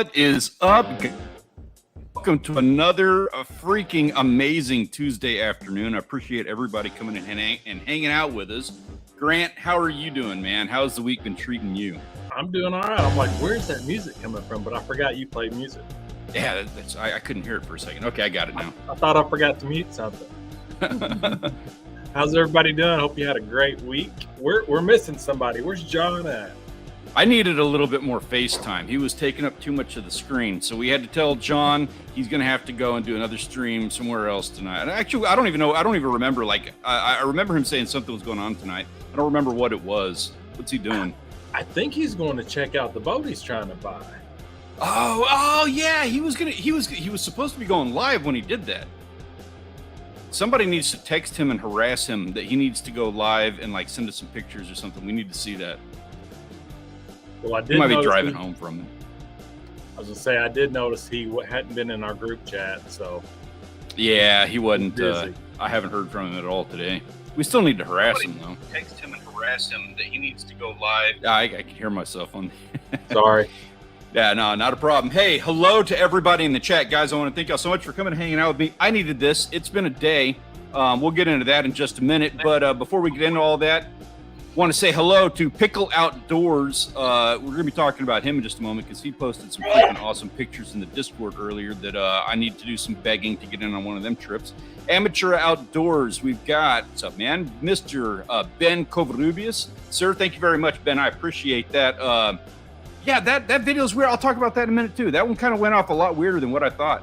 What is up? Welcome to another freaking amazing Tuesday afternoon. I appreciate everybody coming in and hanging out with us. Grant, how are you doing, man? How's the week been treating you? I'm doing all right. I'm like, where's that music coming from? But I forgot you played music. Yeah, I couldn't hear it for a second. Okay, I got it now. I thought I forgot to mute something. How's everybody doing? Hope you had a great week. We're missing somebody. Where's John at? I needed a little bit more FaceTime. He was taking up too much of the screen, so we had to tell John he's going to have to go and do another stream somewhere else tonight. And actually, I don't even know. I don't even remember. I remember him saying something was going on tonight. I don't remember what it was. What's he doing? I think he's going to check out the boat he's trying to buy. Oh yeah. He was supposed to be going live when he did that. Somebody needs to text him and harass him that he needs to go live and like send us some pictures or something. We need to see that. Well, I did. He might be driving home from it. I was gonna say I did notice he hadn't been in our group chat, so yeah, he wasn't. I haven't heard from him at all today. We still need to harass him though. Text him and harass him that he needs to go live. I can hear myself on. Sorry. Yeah, no, not a problem. Hey, hello to everybody in the chat, guys. I want to thank y'all so much for coming and hanging out with me. I needed this. It's been a day. We'll get into that in just a minute, but before we get into all that, want to say hello to Pickle Outdoors. We're going to be talking about him in just a moment because he posted some freaking awesome pictures in the Discord earlier that I need to do some begging to get in on one of them trips. Amateur Outdoors, we've got, what's up, man? Mr. Ben Covarrubias. Sir, thank you very much, Ben. I appreciate that. Yeah, that video is weird. I'll talk about that in a minute, too. That one kind of went off a lot weirder than what I thought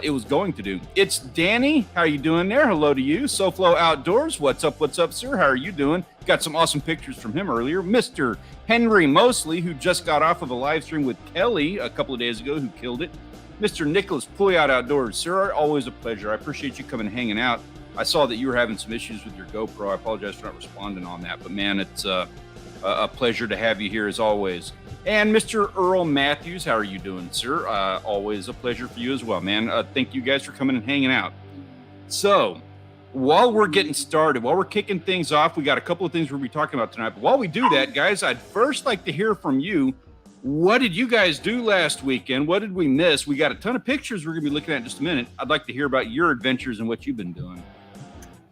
it was going to do. It's Danny. How you doing there? Hello to you. SoFlo Outdoors. What's up, sir? How are you doing? Got some awesome pictures from him earlier. Mr. Henry Mosley, who just got off of a live stream with Kelly a couple of days ago, who killed it. Mr. Nicholas Pouliot Outdoors. Sir, always a pleasure. I appreciate you coming and hanging out. I saw that you were having some issues with your GoPro. I apologize for not responding on that. But, man, it's a pleasure to have you here as always. And Mr. Earl Matthews, how are you doing, sir? Always a pleasure for you as well, man. Thank you guys for coming and hanging out. So, while we're getting started, while we're kicking things off, we got a couple of things we'll be talking about tonight. But while we do that, guys, I'd first like to hear from you. What did you guys do last weekend? What did we miss? We got a ton of pictures we're going to be looking at in just a minute. I'd like to hear about your adventures and what you've been doing.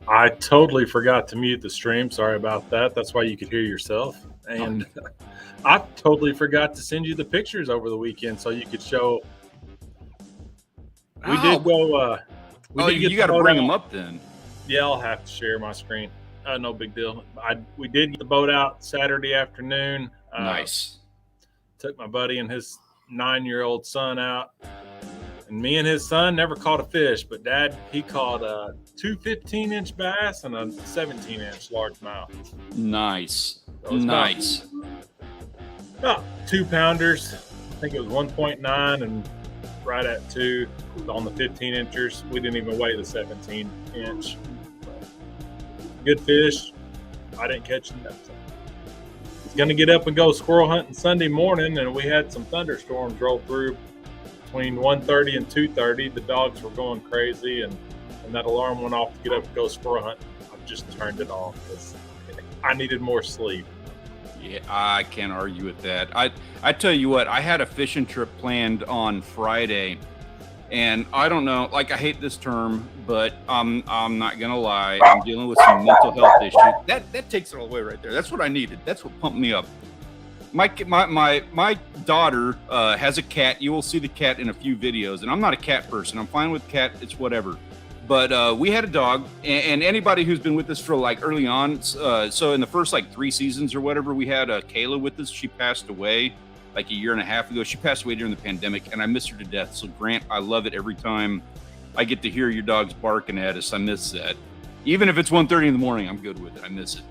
I totally forgot to mute the stream. Sorry about that. That's why you could hear yourself. And I totally forgot to send you the pictures over the weekend so you could show. We did go. You got to bring them up then. Yeah, I'll have to share my screen. No big deal. We did get the boat out Saturday afternoon. Nice. Took my buddy and his 9-year-old son out. And me and his son never caught a fish, but Dad, he caught 2 15-inch bass and a 17-inch largemouth. Nice. Nice. About 2-pounders. I think it was 1.9 and right at 2 on the 15-inchers. We didn't even weigh the 17-inch. Good fish. I didn't catch them. He's going to get up and go squirrel hunting Sunday morning, and we had some thunderstorms roll through between 1:30 and 2:30. The dogs were going crazy, and that alarm went off to get up and go squirrel hunting. I just turned it off because I needed more sleep. Yeah, I can't argue with that. I tell you what, I had a fishing trip planned on Friday, and I don't know, like I hate this term, but I'm not gonna lie, I'm dealing with some mental health issues. That takes it all away right there. That's what I needed. That's what pumped me up. My daughter has a cat. You will see the cat in a few videos, and I'm not a cat person. I'm fine with cat. It's whatever. But we had a dog, and anybody who's been with us for like early on, so in the first like 3 seasons or whatever, we had Kayla with us. She passed away like a year and a half ago. She passed away during the pandemic, and I miss her to death. So Grant, I love it every time I get to hear your dogs barking at us. I miss that. Even if it's 1:30 in the morning, I'm good with it. I miss it.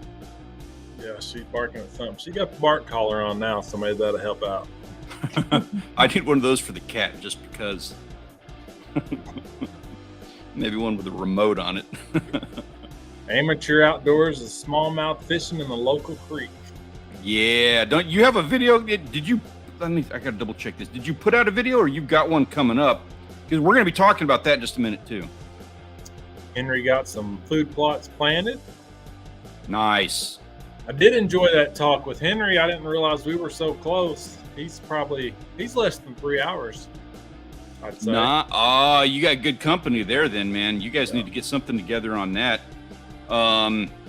Yeah, she's barking at something. She got the bark collar on now, so maybe that'll help out. I need one of those for the cat just because. Maybe one with a remote on it. Amateur Outdoors is smallmouth fishing in the local creek. Yeah, don't you have a video? Did you? I gotta double check this. Did you put out a video, or you got one coming up? Because we're gonna be talking about that in just a minute too. Henry got some food plots planted. Nice. I did enjoy that talk with Henry. I didn't realize we were so close. He's less than 3 hours, I'd say. Nah, oh, you got good company there then, man. You guys need to get something together on that.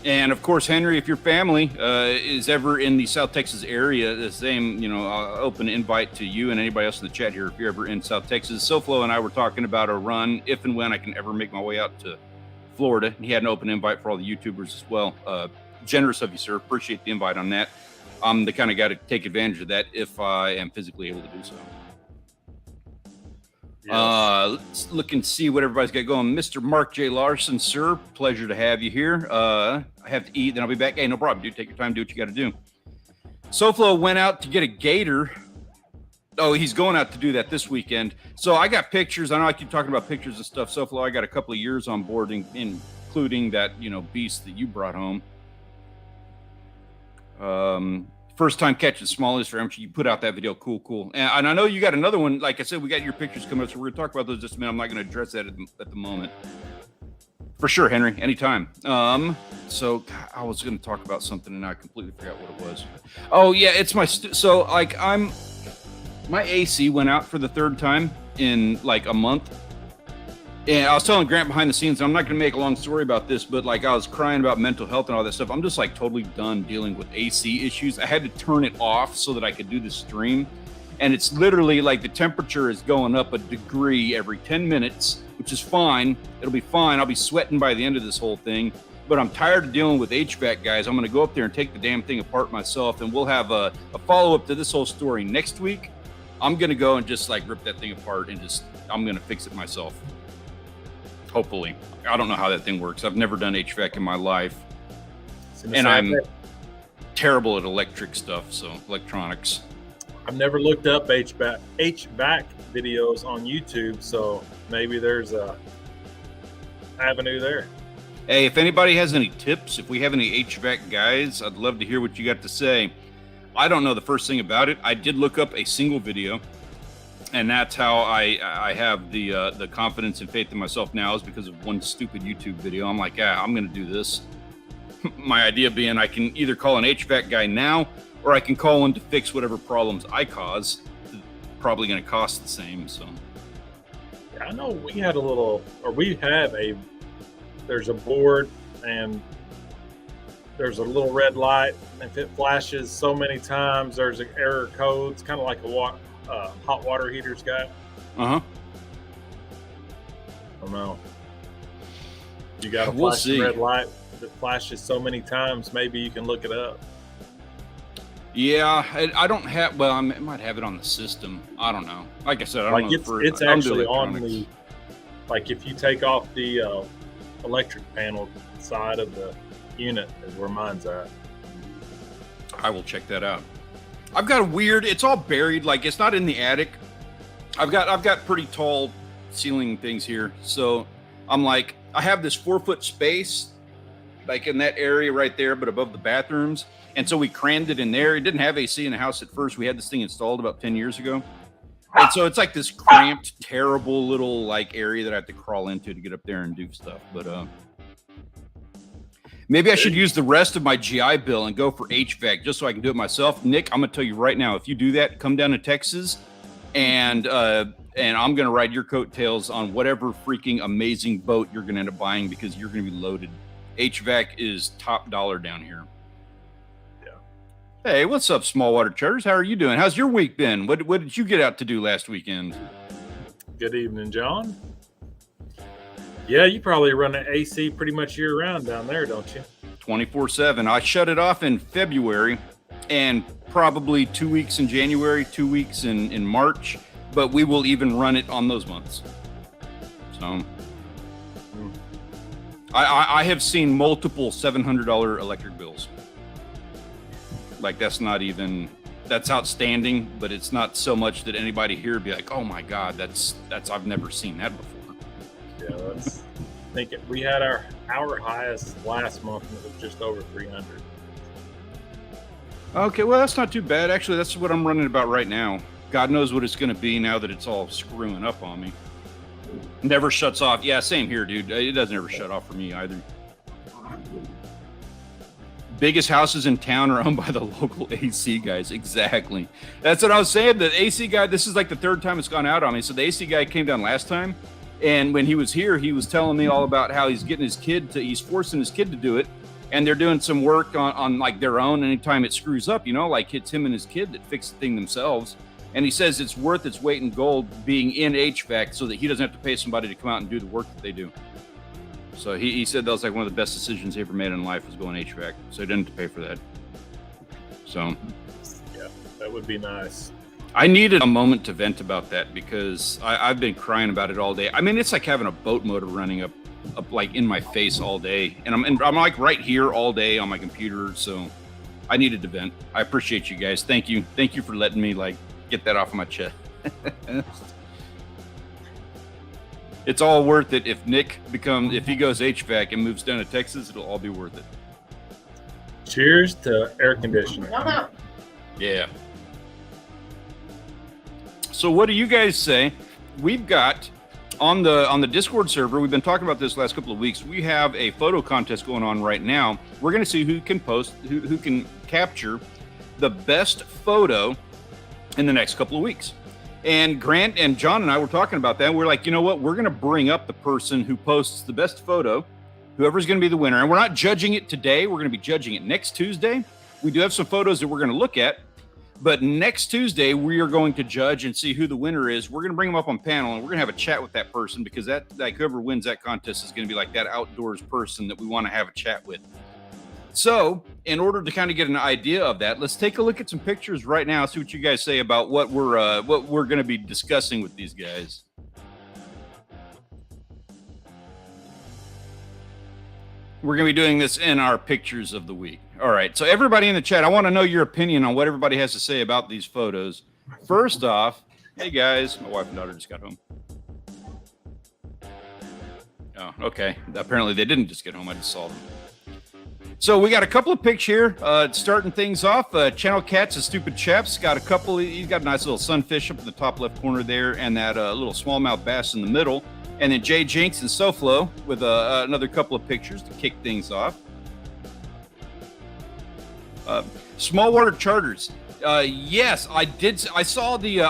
And of course, Henry, if your family is ever in the South Texas area, the same, open invite to you and anybody else in the chat here. If you're ever in South Texas, SoFlo and I were talking about a run if and when I can ever make my way out to Florida. He had an open invite for all the YouTubers as well. Generous of you, sir. Appreciate the invite on that. I'm the kind of guy to take advantage of that if I am physically able to do so. Yes. Let's look and see what everybody's got going. Mr. Mark J. Larson, sir, pleasure to have you here. I have to eat, then I'll be back. Hey, no problem, dude. Take your time, do what you got to do. SoFlo went out to get a gator. Oh, he's going out to do that this weekend. So I got pictures. I know I keep talking about pictures and stuff. SoFlo, I got a couple of years on board, including that, beast that you brought home. First time catching smallies for amateur. You put out that video. Cool. And I know you got another one. Like I said, we got your pictures coming up, so we're going to talk about those just a minute. I'm not going to address that at the moment. For sure, Henry. Anytime. So I was going to talk about something, and I completely forgot what it was. Oh, yeah, it's my... my AC went out for the third time in, like, a month. And I was telling Grant behind the scenes, I'm not going to make a long story about this, but like I was crying about mental health and all that stuff. I'm just like totally done dealing with AC issues. I had to turn it off so that I could do the stream. And it's literally like the temperature is going up a degree every 10 minutes, which is fine. It'll be fine. I'll be sweating by the end of this whole thing. But I'm tired of dealing with HVAC guys. I'm going to go up there and take the damn thing apart myself. And we'll have a follow-up to this whole story next week. I'm going to go and just like rip that thing apart and I'm going to fix it myself. Hopefully. I don't know how that thing works. I've never done HVAC in my life. And I'm terrible at electric stuff, so electronics. I've never looked up HVAC videos on YouTube, so maybe there's a avenue there. Hey, if anybody has any tips, if we have any HVAC guys, I'd love to hear what you got to say. I don't know the first thing about it. I did look up a single video. And that's how I have the confidence and faith in myself now, is because of one stupid YouTube video. I'm like, I'm going to do this. My idea being I can either call an HVAC guy now, or I can call one to fix whatever problems I cause. It's probably going to cost the same. So, yeah, I know we have there's a board and there's a little red light. If it flashes so many times, there's an error code. It's kind of like a hot water heaters guy. I don't know. You got a flashing red light that flashes so many times. Maybe you can look it up. Yeah, I don't have. Well, I might have it on the system. I don't know. Like I said, I don't know. It's actually on the. Like if you take off the electric panel side of the unit, is where mine's at. I will check that out. I've got a weird, it's all buried, like it's not in the attic. I've got pretty tall ceiling things here. So I'm like, I have this 4-foot space, like in that area right there, but above the bathrooms. And so we crammed it in there. It didn't have AC in the house at first. We had this thing installed about 10 years ago. And so it's like this cramped, terrible little like area that I have to crawl into to get up there and do stuff. But maybe I should use the rest of my GI Bill and go for HVAC just so I can do it myself. Nick, I'm going to tell you right now, if you do that, come down to Texas and I'm going to ride your coattails on whatever freaking amazing boat you're going to end up buying, because you're going to be loaded. HVAC is top dollar down here. Yeah. Hey, what's up, Small Water Charters? How are you doing? How's your week been? What did you get out to do last weekend? Good evening, John. Yeah, you probably run an AC pretty much year-round down there, don't you? 24/7. I shut it off in February and probably 2 weeks in January, 2 weeks in March, but we will even run it on those months. So I have seen multiple $700 electric bills. Like that's outstanding, but it's not so much that anybody here would be like, oh my God, that's I've never seen that before. Yeah, I think we had our highest last month, and it was just over 300. Okay, well, that's not too bad. Actually, that's what I'm running about right now. God knows what it's going to be now that it's all screwing up on me. Never shuts off. Yeah, same here, dude. It doesn't ever shut off for me either. biggest houses in town are owned by the local AC guys. Exactly. That's what I was saying. The AC guy, this is like the third time it's gone out on me. So the AC guy came down last time. And when he was here, he was telling me all about how he's getting his kid he's forcing his kid to do it. And they're doing some work on like their own. Anytime it screws up, like it's him and his kid that fix the thing themselves. And he says it's worth its weight in gold being in HVAC so that he doesn't have to pay somebody to come out and do the work that they do. So he said that was like one of the best decisions he ever made in life was going HVAC. So he didn't have to pay for that. So yeah, that would be nice. I needed a moment to vent about that because I've been crying about it all day. I mean, it's like having a boat motor running up like in my face all day. And I'm like right here all day on my computer. So I needed to vent. I appreciate you guys. Thank you. Thank you for letting me like get that off of my chest. It's all worth it. If he goes HVAC and moves down to Texas, it'll all be worth it. Cheers to air conditioning. Yeah. So what do you guys say? We've got on the Discord server, we've been talking about this last couple of weeks. We have a photo contest going on right now. We're going to see who can capture the best photo in the next couple of weeks. And Grant and John and I were talking about that. We're like, you know what? We're going to bring up the person who posts the best photo, whoever's going to be the winner. And we're not judging it today. We're going to be judging it next Tuesday. We do have some photos that we're going to look at. But next Tuesday, we are going to judge and see who the winner is. We're going to bring them up on panel, and we're going to have a chat with that person because that like whoever wins that contest is going to be like that outdoors person that we want to have a chat with. So in order to kind of get an idea of that, let's take a look at some pictures right now. See what you guys say about what we're going to be discussing with these guys. We're going to be doing this in our pictures of the week. All right. So everybody in the chat, I want to know your opinion on what everybody has to say about these photos. First off, hey guys, my wife and daughter just got home. Oh, okay. Apparently they didn't just get home. I just saw them. So we got a couple of pics here, starting things off. Channel Cat's a Stupid Chap's got a couple. He's got a nice little sunfish up in the top left corner there, and that little smallmouth bass in the middle. And then Jay Jinx and SoFlo with another couple of pictures to kick things off. Small water charters. Yes, I did. I saw the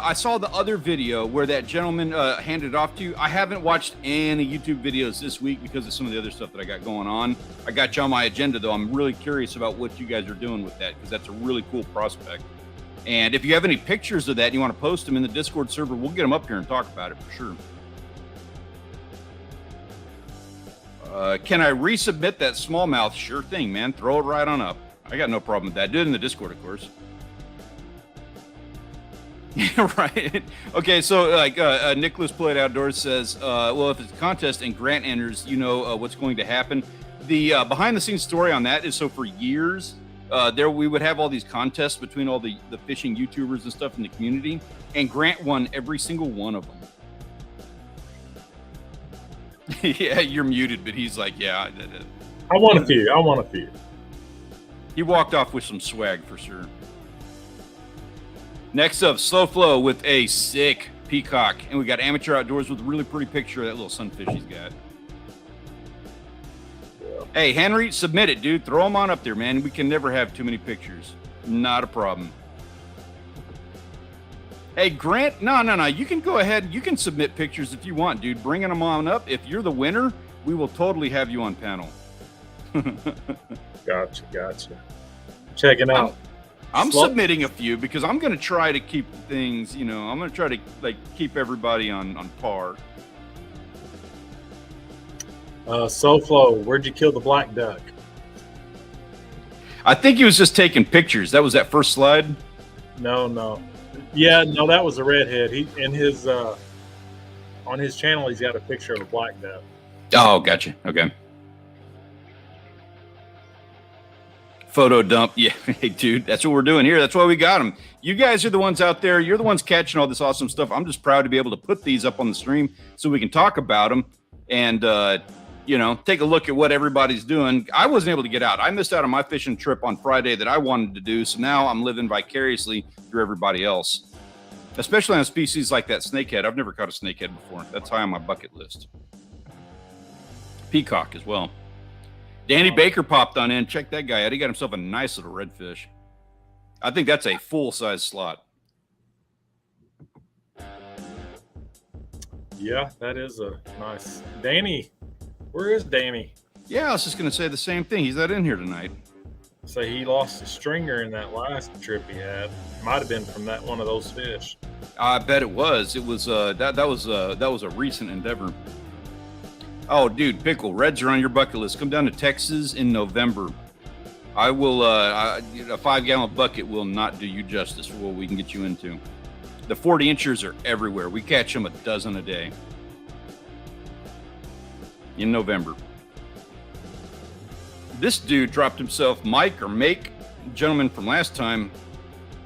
other video where that gentleman handed it off to you. I haven't watched any YouTube videos this week because of some of the other stuff that I got going on. I got you on my agenda though. I'm really curious about what you guys are doing with that because that's a really cool prospect. And if you have any pictures of that and you want to post them in the Discord server, we'll get them up here and talk about it for sure. Can I resubmit that smallmouth? Sure thing, man. Throw it right on up. I got no problem with that. Do it in the Discord, of course. Yeah, right. Okay, so like Nicholas Played Outdoors says, well, if it's a contest and Grant enters, you know what's going to happen. The behind-the-scenes story on that is so for years, we would have all these contests between all the fishing YouTubers and stuff in the community, and Grant won every single one of them. Yeah, you're muted, but he's like, yeah. I want a few. He walked off with some swag for sure. Next up, Slow Flow with a sick peacock. And we got Amateur Outdoors with a really pretty picture of that little sunfish he's got. Yeah. Hey, Henry, submit it, dude. Throw them on up there, man. We can never have too many pictures. Not a problem. Hey, Grant, no. You can go ahead. You can submit pictures if you want, dude. Bringing them on up. If you're the winner, we will totally have you on panel. Gotcha. Checking out. I'm submitting a few because I'm going to try to keep things, I'm going to try to keep everybody on par. SoFlo, where'd you kill the black duck? I think he was just taking pictures. That was that first slide. No. Yeah, no, that was a redhead. He in his on his channel, he's got a picture of a black duck. Oh, gotcha. Okay. Photo dump. Yeah, hey, dude, that's what we're doing here. That's why we got them. You guys are the ones out there. You're the ones catching all this awesome stuff. I'm just proud to be able to put these up on the stream so we can talk about them and, take a look at what everybody's doing. I wasn't able to get out. I missed out on my fishing trip on Friday that I wanted to do. So now I'm living vicariously through everybody else, especially on species like that snakehead. I've never caught a snakehead before. That's high on my bucket list. Peacock as well. Danny Baker popped on in. Check that guy out. He got himself a nice little redfish. I think that's a full-size slot. Yeah, that is a nice. Danny, where is Danny? Yeah, I was just going to say the same thing. He's not in here tonight. So he lost a stringer in that last trip he had. Might have been from that one of those fish. I bet it was. It was that was a recent endeavor. Oh, dude, Pickle, reds are on your bucket list. Come down to Texas in November. I will. A 5-gallon bucket will not do you justice for what we can get you into. The 40-inchers are everywhere. We catch them a dozen a day in November. This dude dropped himself, Mike or Make, gentleman from last time,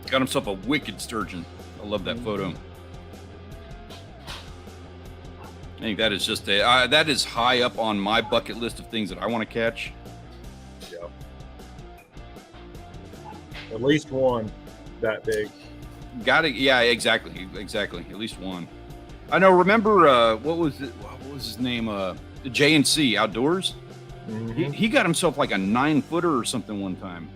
got himself a wicked sturgeon. I love that photo. I think that is just that is high up on my bucket list of things that I want to catch. Yeah. At least one that big. Got it. Yeah, exactly. At least one. I know. Remember what was his name? J&C Outdoors. Mm-hmm. He got himself like a 9-footer or something one time.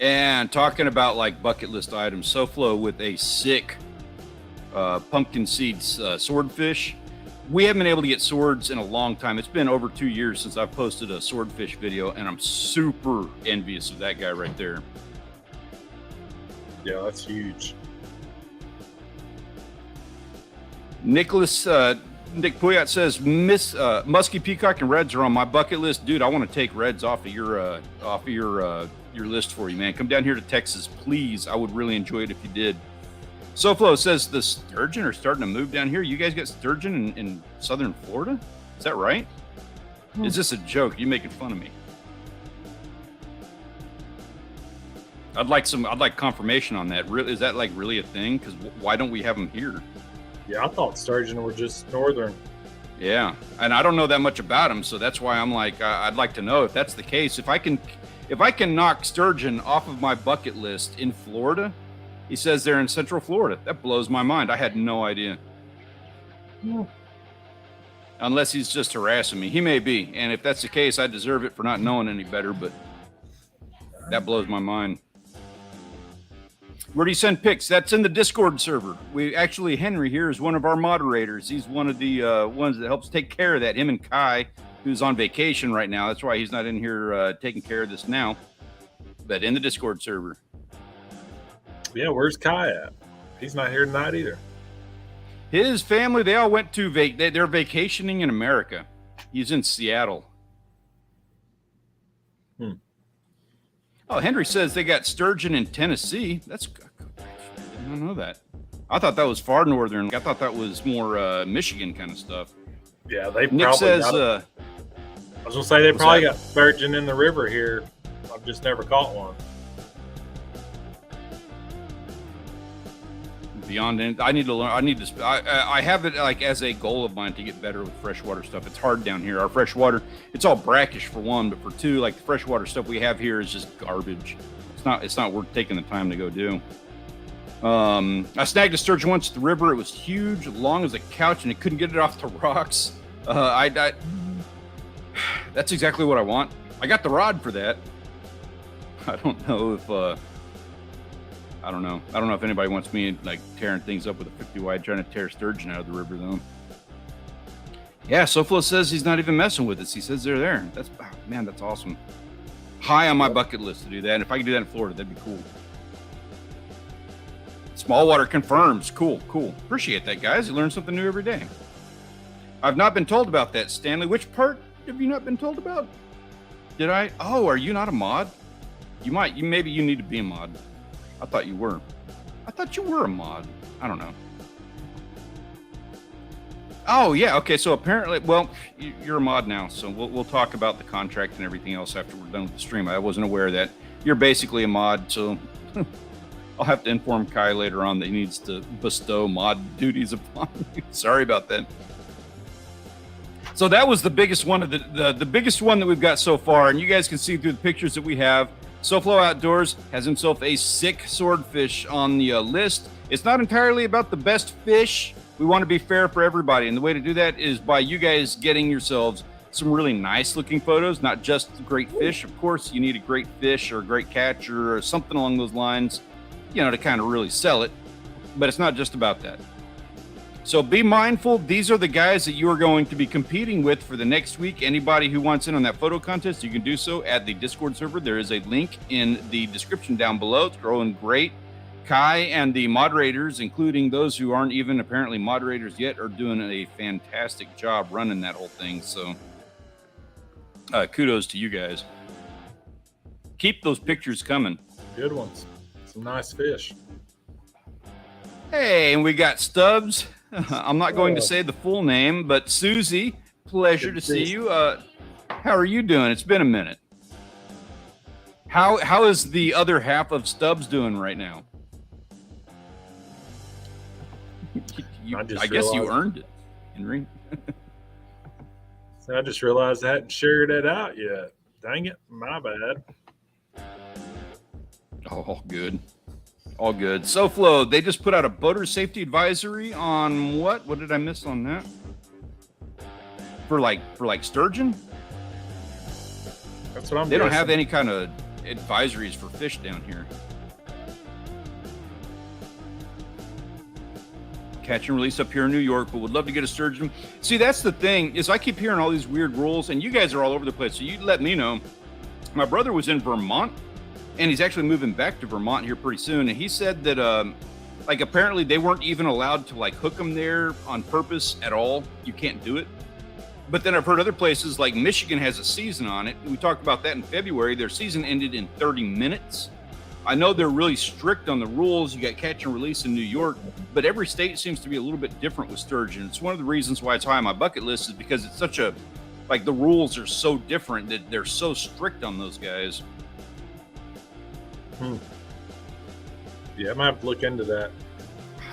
And talking about like bucket list items, SoFlo with a sick pumpkin seeds swordfish. We haven't been able to get swords in a long time. It's been over 2 years since I've posted a swordfish video, and I'm super envious of that guy right there. Yeah, that's huge. Nick Puyat says, Musky Peacock and reds are on my bucket list. Dude, I want to take reds off of your list for you, man. Come down here to Texas, please. I would really enjoy it if you did. SoFlo says the sturgeon are starting to move down here. You guys got sturgeon in southern Florida? Is that right? Is this a joke? Are you making fun of me? I'd like confirmation on that. Is that like really a thing? Because why don't we have them here? Yeah, I thought sturgeon were just northern. Yeah, and I don't know that much about them, so that's why I'm like, I'd like to know if that's the case. If I can knock sturgeon off of my bucket list in Florida, he says they're in Central Florida. That blows my mind. I had no idea. Yeah. Unless he's just harassing me. He may be, and if that's the case, I deserve it for not knowing any better, but that blows my mind. Where do you send pics? That's in the Discord server. Henry here is one of our moderators. He's one of the ones that helps take care of that. Him and Kai, who's on vacation right now. That's why he's not in here taking care of this now. But in the Discord server. Yeah, where's Kai at? He's not here tonight either. His family, they all went to they're vacationing in America. He's in Seattle. Oh, Henry says they got sturgeon in Tennessee. I don't know that. I thought that was far northern. I thought that was more Michigan kind of stuff. Yeah, they Nick probably says, got it. I was gonna say they probably got sturgeon in the river here. I've just never caught one. Beyond it, I need to learn. I have it like as a goal of mine to get better with freshwater stuff. It's hard down here. Our freshwater, it's all brackish for one, but for two, like the freshwater stuff we have here is just garbage. It's not worth taking the time to go do. I snagged a sturgeon once at the river. It was huge, long as a couch, and it couldn't get it off the rocks. That's exactly what I want. I got the rod for that. I don't know if I don't know if anybody wants me like tearing things up with a 50 wide trying to tear sturgeon out of the river though. Yeah, SoFlo says he's not even messing with us. He says they're there. That's awesome. High on my bucket list to do that. And if I could do that in Florida, that'd be cool. Small water confirms. Cool. Appreciate that, guys. You learn something new every day. I've not been told about that, Stanley. Which part have you not been told about? Did I? Oh, are you not a mod? Maybe you need to be a mod. I thought you were. I thought you were a mod. I don't know. Oh, yeah. Okay. So apparently, well, you're a mod now. So we'll talk about the contract and everything else after we're done with the stream. I wasn't aware of that. You're basically a mod. So I'll have to inform Kai later on that he needs to bestow mod duties upon you. Sorry about that. So that was the biggest one of the biggest one that we've got so far. And you guys can see through the pictures that we have. SoFlo Outdoors has himself a sick swordfish on the list. It's not entirely about the best fish We want to be fair for everybody. And the way to do that is by you guys getting yourselves some really nice looking photos, not just great fish. Of course, you need a great fish or a great catch or something along those lines, you know, to kind of really sell it. But it's not just about that. So be mindful. These are the guys that you are going to be competing with for the next week. Anybody who wants in on that photo contest, you can do so at the Discord server. There is a link in the description down below. It's growing great. Kai and the moderators, including those who aren't even apparently moderators yet, are doing a fantastic job running that whole thing. So kudos to you guys. Keep those pictures coming. Good ones. Some nice fish. Hey, and we got Stubbs. I'm not going to say the full name, but Susie, pleasure to see you. How are you doing? It's been a minute. How is the other half of Stubbs doing right now? I guess you earned it, Henry. I just realized I hadn't shared it out yet. Dang it, my bad. Oh, all good. All good. SoFlo, they just put out a boater safety advisory on what? What did I miss on that? For like sturgeon? That's what I'm They don't guessing. have any kind of advisories for fish down here. Catch and release up here in New York, but would love to get a sturgeon. See, that's the thing, is I keep hearing all these weird rules, and you guys are all over the place, so you let me know. My brother was in Vermont, and he's actually moving back to Vermont here pretty soon, and he said that like apparently they weren't even allowed to like hook them there on purpose at all. You can't do it. But then I've heard other places like Michigan has a season on it. We talked about that in February. Their season ended in 30 minutes. I know they're really strict on the rules. You got catch and release in New York, but every state seems to be a little bit different with sturgeon. It's one of the reasons why it's high on my bucket list is because it's such a, like the rules are so different that they're so strict on those guys. Yeah, I might have to look into that.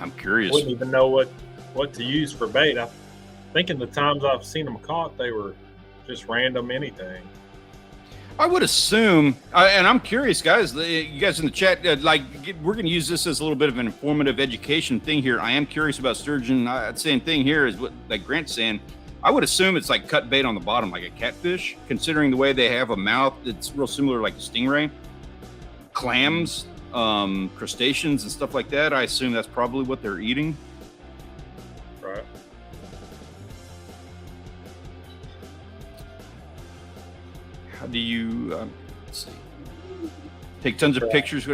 I'm curious. Wouldn't even know what to use for bait. I think in the times I've seen them caught, they were just random anything. I would assume, and I'm curious, guys, you guys in the chat, we're going to use this as a little bit of an informative education thing here. I am curious about sturgeon. Same thing here is what like Grant's saying. I would assume it's like cut bait on the bottom, like a catfish, considering the way they have a mouth that's real similar like a stingray. Clams, crustaceans and stuff like that. I assume that's probably what they're eating. Right. How do you let's see, take tons of pictures?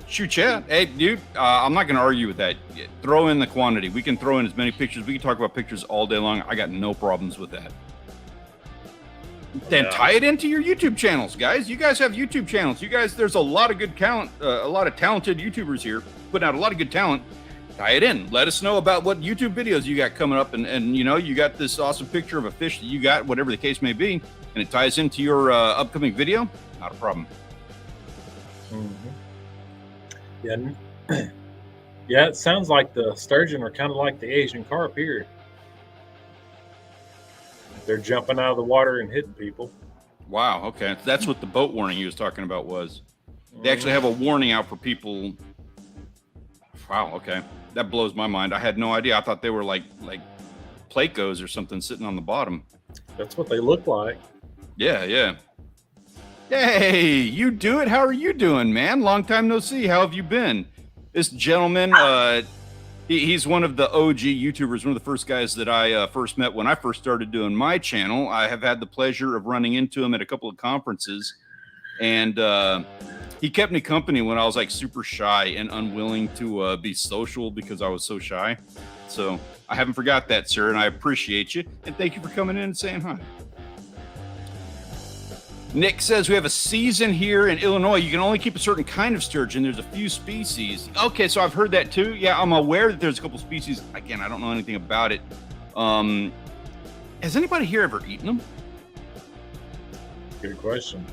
Shoot, yeah. Hey, dude, I'm not going to argue with that. Throw in the quantity. We can throw in as many pictures. We can talk about pictures all day long. I got no problems with that. Then tie it into your YouTube channels, guys. You guys have YouTube channels. You guys, there's a lot of good talent, a lot of talented YouTubers here putting out a lot of good talent. Tie it in. Let us know about what YouTube videos you got coming up, and you know, you got this awesome picture of a fish that you got, whatever the case may be, and it ties into your upcoming video. Not a problem. Yeah, yeah. It sounds like the sturgeon are kind of like the Asian carp here. They're jumping out of the water and hitting people. Wow. Okay, that's what the boat warning he was talking about was. They actually have a warning out for people. Wow. Okay, that blows my mind. I had no idea. I thought they were like Plecos or something sitting on the bottom. That's what they look like. Yeah, yeah. Hey, you do it. How are you doing, man? Long time no see. How have you been? This gentleman, he's one of the OG YouTubers, one of the first guys that I first met when I first started doing my channel. I have had the pleasure of running into him at a couple of conferences, and he kept me company when I was like super shy and unwilling to be social because I was so shy. So I haven't forgot that, sir, and I appreciate you. And thank you for coming in and saying hi. Nick says we have a season here in Illinois. You can only keep a certain kind of sturgeon. There's a few species. Okay, so I've heard that too. Yeah, I'm aware that there's a couple species. Again, I don't know anything about it. Has anybody here ever eaten them? Good question.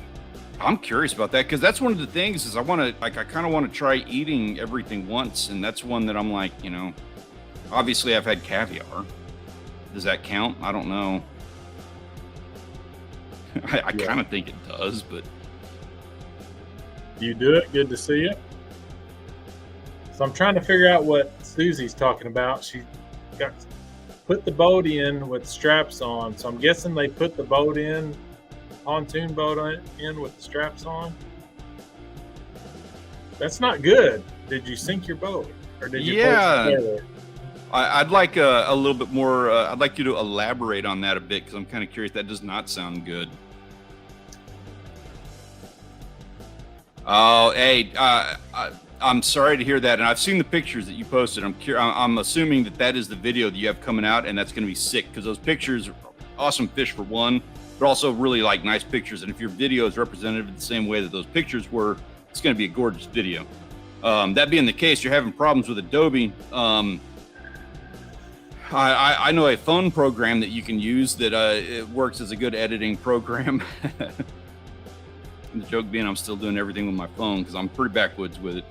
I'm curious about that because that's one of the things is I kind of want to try eating everything once, and that's one that I'm like, you know, obviously I've had caviar. Does that count? I don't know. I kind of think it does, but You do it. Good to see you. So I'm trying to figure out what Susie's talking about. put the boat in with straps on. So I'm guessing they put the boat in, pontoon boat in with the straps on. That's not good. Did you sink your boat, or did you? Yeah. I'd like a little bit more. I'd like you to elaborate on that a bit because I'm kind of curious. That does not sound good. Oh, hey, I'm sorry to hear that, and I've seen the pictures that you posted. I'm assuming that is the video that you have coming out, and that's going to be sick because those pictures are awesome fish for one, but also really like nice pictures. And if your video is representative in the same way that those pictures were, it's going to be a gorgeous video. That being the case, you're having problems with Adobe. I know a phone program that you can use that it works as a good editing program. The joke being, I'm still doing everything with my phone because I'm pretty backwoods with it.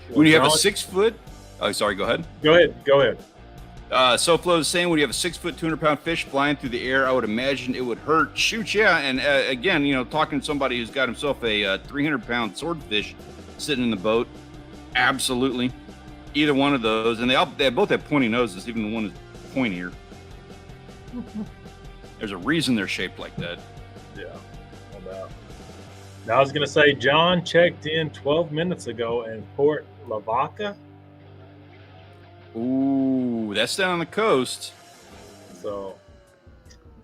When you have a 6 foot, oh, sorry, go ahead. Go ahead. SoFlo is saying when you have a 6 foot, 200-pound fish flying through the air, I would imagine it would hurt. Shoot, yeah. And again, talking to somebody who's got himself a 300-pound swordfish sitting in the boat, absolutely. Either one of those, and they both have pointy noses. Even the one is pointier. There's a reason they're shaped like that. Yeah, no doubt. Now I was gonna say, John checked in 12 minutes ago in Port Lavaca. Ooh, that's down on the coast. So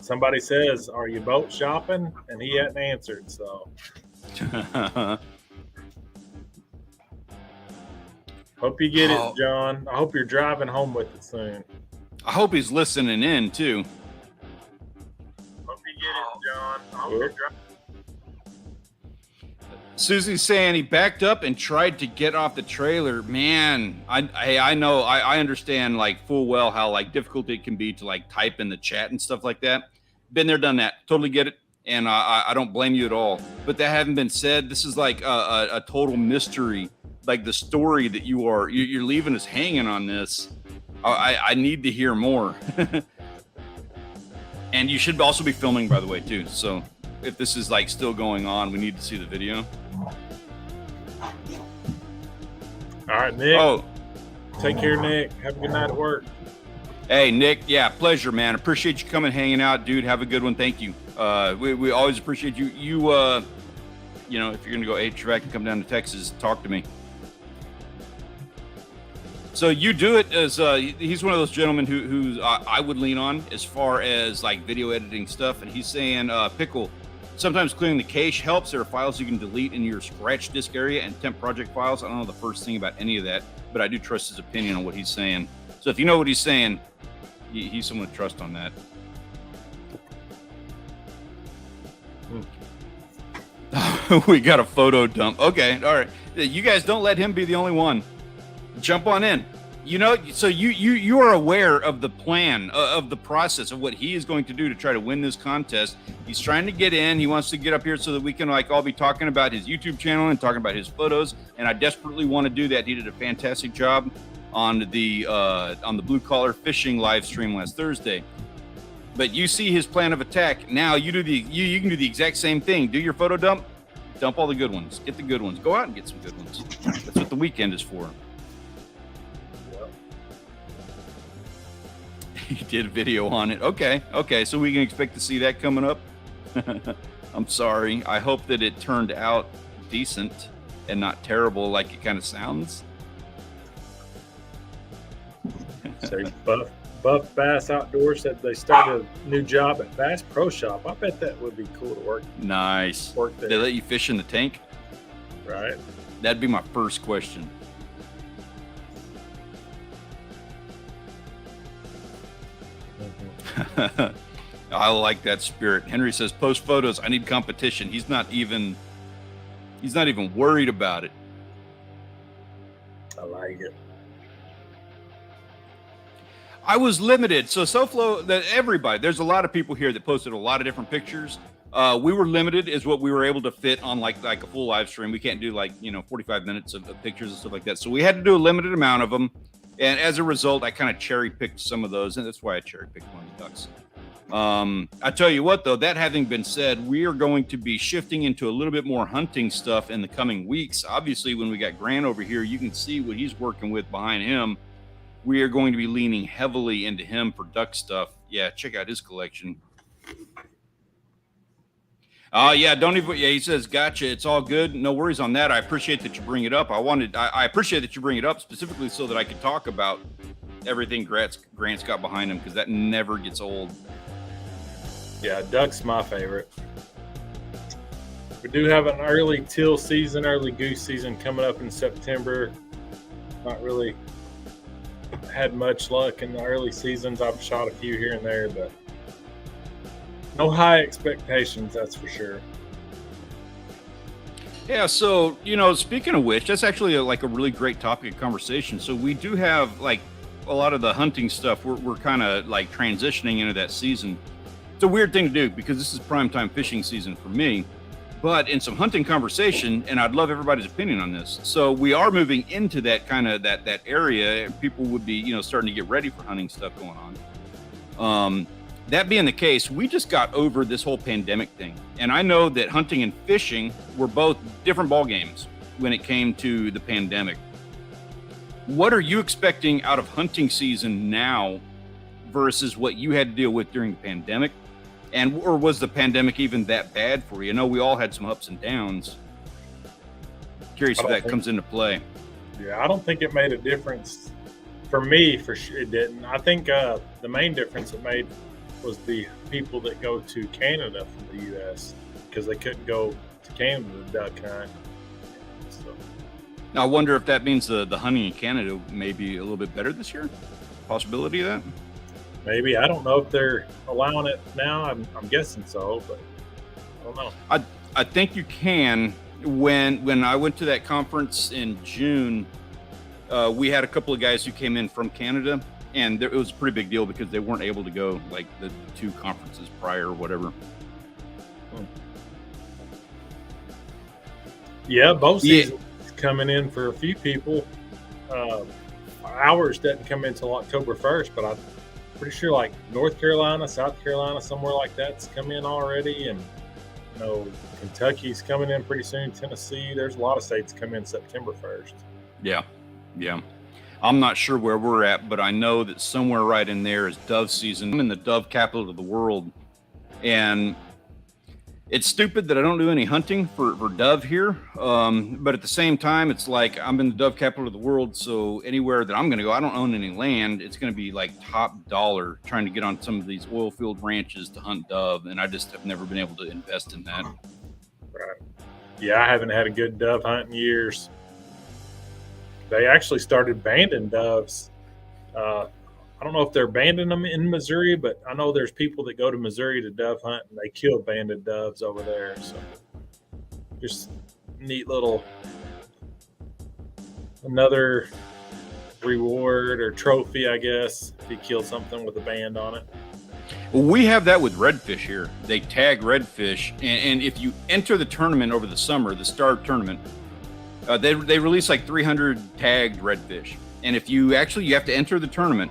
somebody says, "Are you boat shopping?" And he hadn't answered. So hope you get it, John. I hope you're driving home with it soon. I hope he's listening in too. Hope you get it, John. I hope you're driving. Susie's saying he backed up and tried to get off the trailer. Man, I know, I understand like full well how like difficult it can be to like type in the chat and stuff like that. Been there, done that. Totally get it. And I don't blame you at all. But that having been said, this is like a total mystery. Like the story that you're leaving us hanging on this. I need to hear more. And you should also be filming, by the way, too. So if this is like still going on, we need to see the video. All right, Nick. Oh, take care, Nick. Have a good night at work. Hey, Nick. Yeah, pleasure, man. Appreciate you coming, hanging out, dude. Have a good one. Thank you. We always appreciate you. If you're gonna go HVAC and come down to Texas, talk to me. So you do it as he's one of those gentlemen who I would lean on as far as like video editing stuff, and he's saying, Pickle, sometimes clearing the cache helps. There are files you can delete in your scratch disk area and temp project files. I don't know the first thing about any of that, but I do trust his opinion on what he's saying. So if you know what he's saying, he's someone to trust on that. We got a photo dump. Okay, all right. You guys don't let him be the only one. Jump on in. So you are aware of the plan, of the process of what he is going to do to try to win this contest. He's trying to get in. He wants to get up here so that we can like all be talking about his YouTube channel and talking about his photos. And I desperately want to do that. He did a fantastic job on the blue collar fishing live stream last Thursday. But you see his plan of attack. Now you can do the exact same thing. Do your photo dump. Dump all the good ones. Get the good ones. Go out and get some good ones. That's what the weekend is for. He did a video on it. Okay. So we can expect to see that coming up. I'm sorry. I hope that it turned out decent and not terrible like it kind of sounds. So Buff Bass Outdoors said they started a new job at Bass Pro Shop. I bet that would be cool to work. Nice. Work there. They let you fish in the tank? Right. That'd be my first question. I like that spirit. Henry says, post photos. I need competition. He's not even worried about it. I like it. I was limited. So SoFlo, everybody, there's a lot of people here that posted a lot of different pictures. We were limited is what we were able to fit on like a full live stream. We can't do 45 minutes of pictures and stuff like that. So we had to do a limited amount of them. And as a result, I kind of cherry picked some of those. And that's why I cherry picked one of the ducks. I tell you what, though, that having been said, we are going to be shifting into a little bit more hunting stuff in the coming weeks. Obviously, when we got Grant over here, you can see what he's working with behind him. we are going to be leaning heavily into him for duck stuff. Yeah, check out his collection. Oh, yeah, don't even, yeah, he says, gotcha, it's all good. No worries on that. I appreciate that you bring it up. I appreciate that you bring it up specifically so that I could talk about everything Grant's got behind him, because that never gets old. Yeah, duck's my favorite. We do have an early teal season, early goose season coming up in September. Not really had much luck in the early seasons. I've shot a few here and there, but no high expectations, that's for sure. Yeah, so, speaking of which, that's actually a really great topic of conversation. So we do have like a lot of the hunting stuff. We're kind of like transitioning into that season. It's a weird thing to do because this is primetime fishing season for me, but in some hunting conversation, and I'd love everybody's opinion on this. So we are moving into that kind of that area. People would be, starting to get ready for hunting stuff going on. That being the case, we just got over this whole pandemic thing. And I know that hunting and fishing were both different ball games when it came to the pandemic. What are you expecting out of hunting season now versus what you had to deal with during the pandemic? Or was the pandemic even that bad for you? I know we all had some ups and downs. Curious if that comes into play. Yeah, I don't think it made a difference. For me, for sure, it didn't. I think the main difference it made was the people that go to Canada from the U.S. because they couldn't go to Canada to duck hunt. So. Now, I wonder if that means the hunting in Canada may be a little bit better this year? Possibility of that? Maybe. I don't know if they're allowing it now. I'm guessing so, but I don't know. I think you can. When I went to that conference in June, we had a couple of guys who came in from Canada, and it was a pretty big deal because they weren't able to go like the 2 conferences prior or whatever. Yeah, both seasons coming in for a few people. Ours doesn't come in until October 1st, but I'm pretty sure like North Carolina, South Carolina, somewhere like that's come in already. And, Kentucky's coming in pretty soon, Tennessee. There's a lot of states come in September 1st. Yeah. I'm not sure where we're at, but I know that somewhere right in there is dove season. I'm in the dove capital of the world, and it's stupid that I don't do any hunting for dove here. But at the same time, it's like I'm in the dove capital of the world, so anywhere that I'm going to go, I don't own any land. It's going to be like top dollar trying to get on some of these oil field ranches to hunt dove, and I just have never been able to invest in that. Right. Yeah, I haven't had a good dove hunt in years. They actually started banding doves. I don't know if they're banding them in Missouri, but I know there's people that go to Missouri to dove hunt and they kill banded doves over there. So just neat another reward or trophy, I guess, if you kill something with a band on it. Well, we have that with redfish here. They tag redfish, and if you enter the tournament over the summer, the Star Tournament, they release like 300 tagged redfish. And if you have to enter the tournament,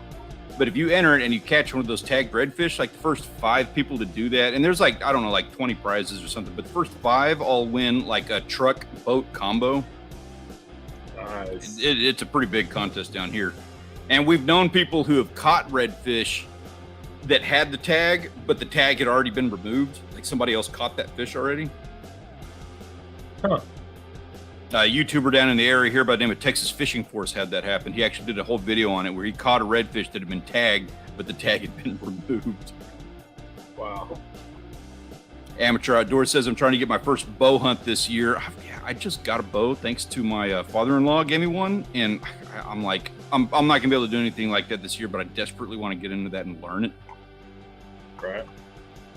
but if you enter it and you catch one of those tagged redfish, like the first 5 people to do that, and there's like 20 prizes or something, but the first 5 all win like a truck boat combo. Nice. It's a pretty big contest down here. And we've known people who have caught redfish that had the tag, but the tag had already been removed. Like somebody else caught that fish already. Huh. A YouTuber down in the area here by the name of Texas Fishing Force had that happen. He actually did a whole video on it where he caught a redfish that had been tagged, but the tag had been removed. Wow. Amateur Outdoors says, I'm trying to get my first bow hunt this year. I just got a bow thanks to my father-in-law gave me one, and I'm like, I'm not going to be able to do anything like that this year, but I desperately want to get into that and learn it. Right.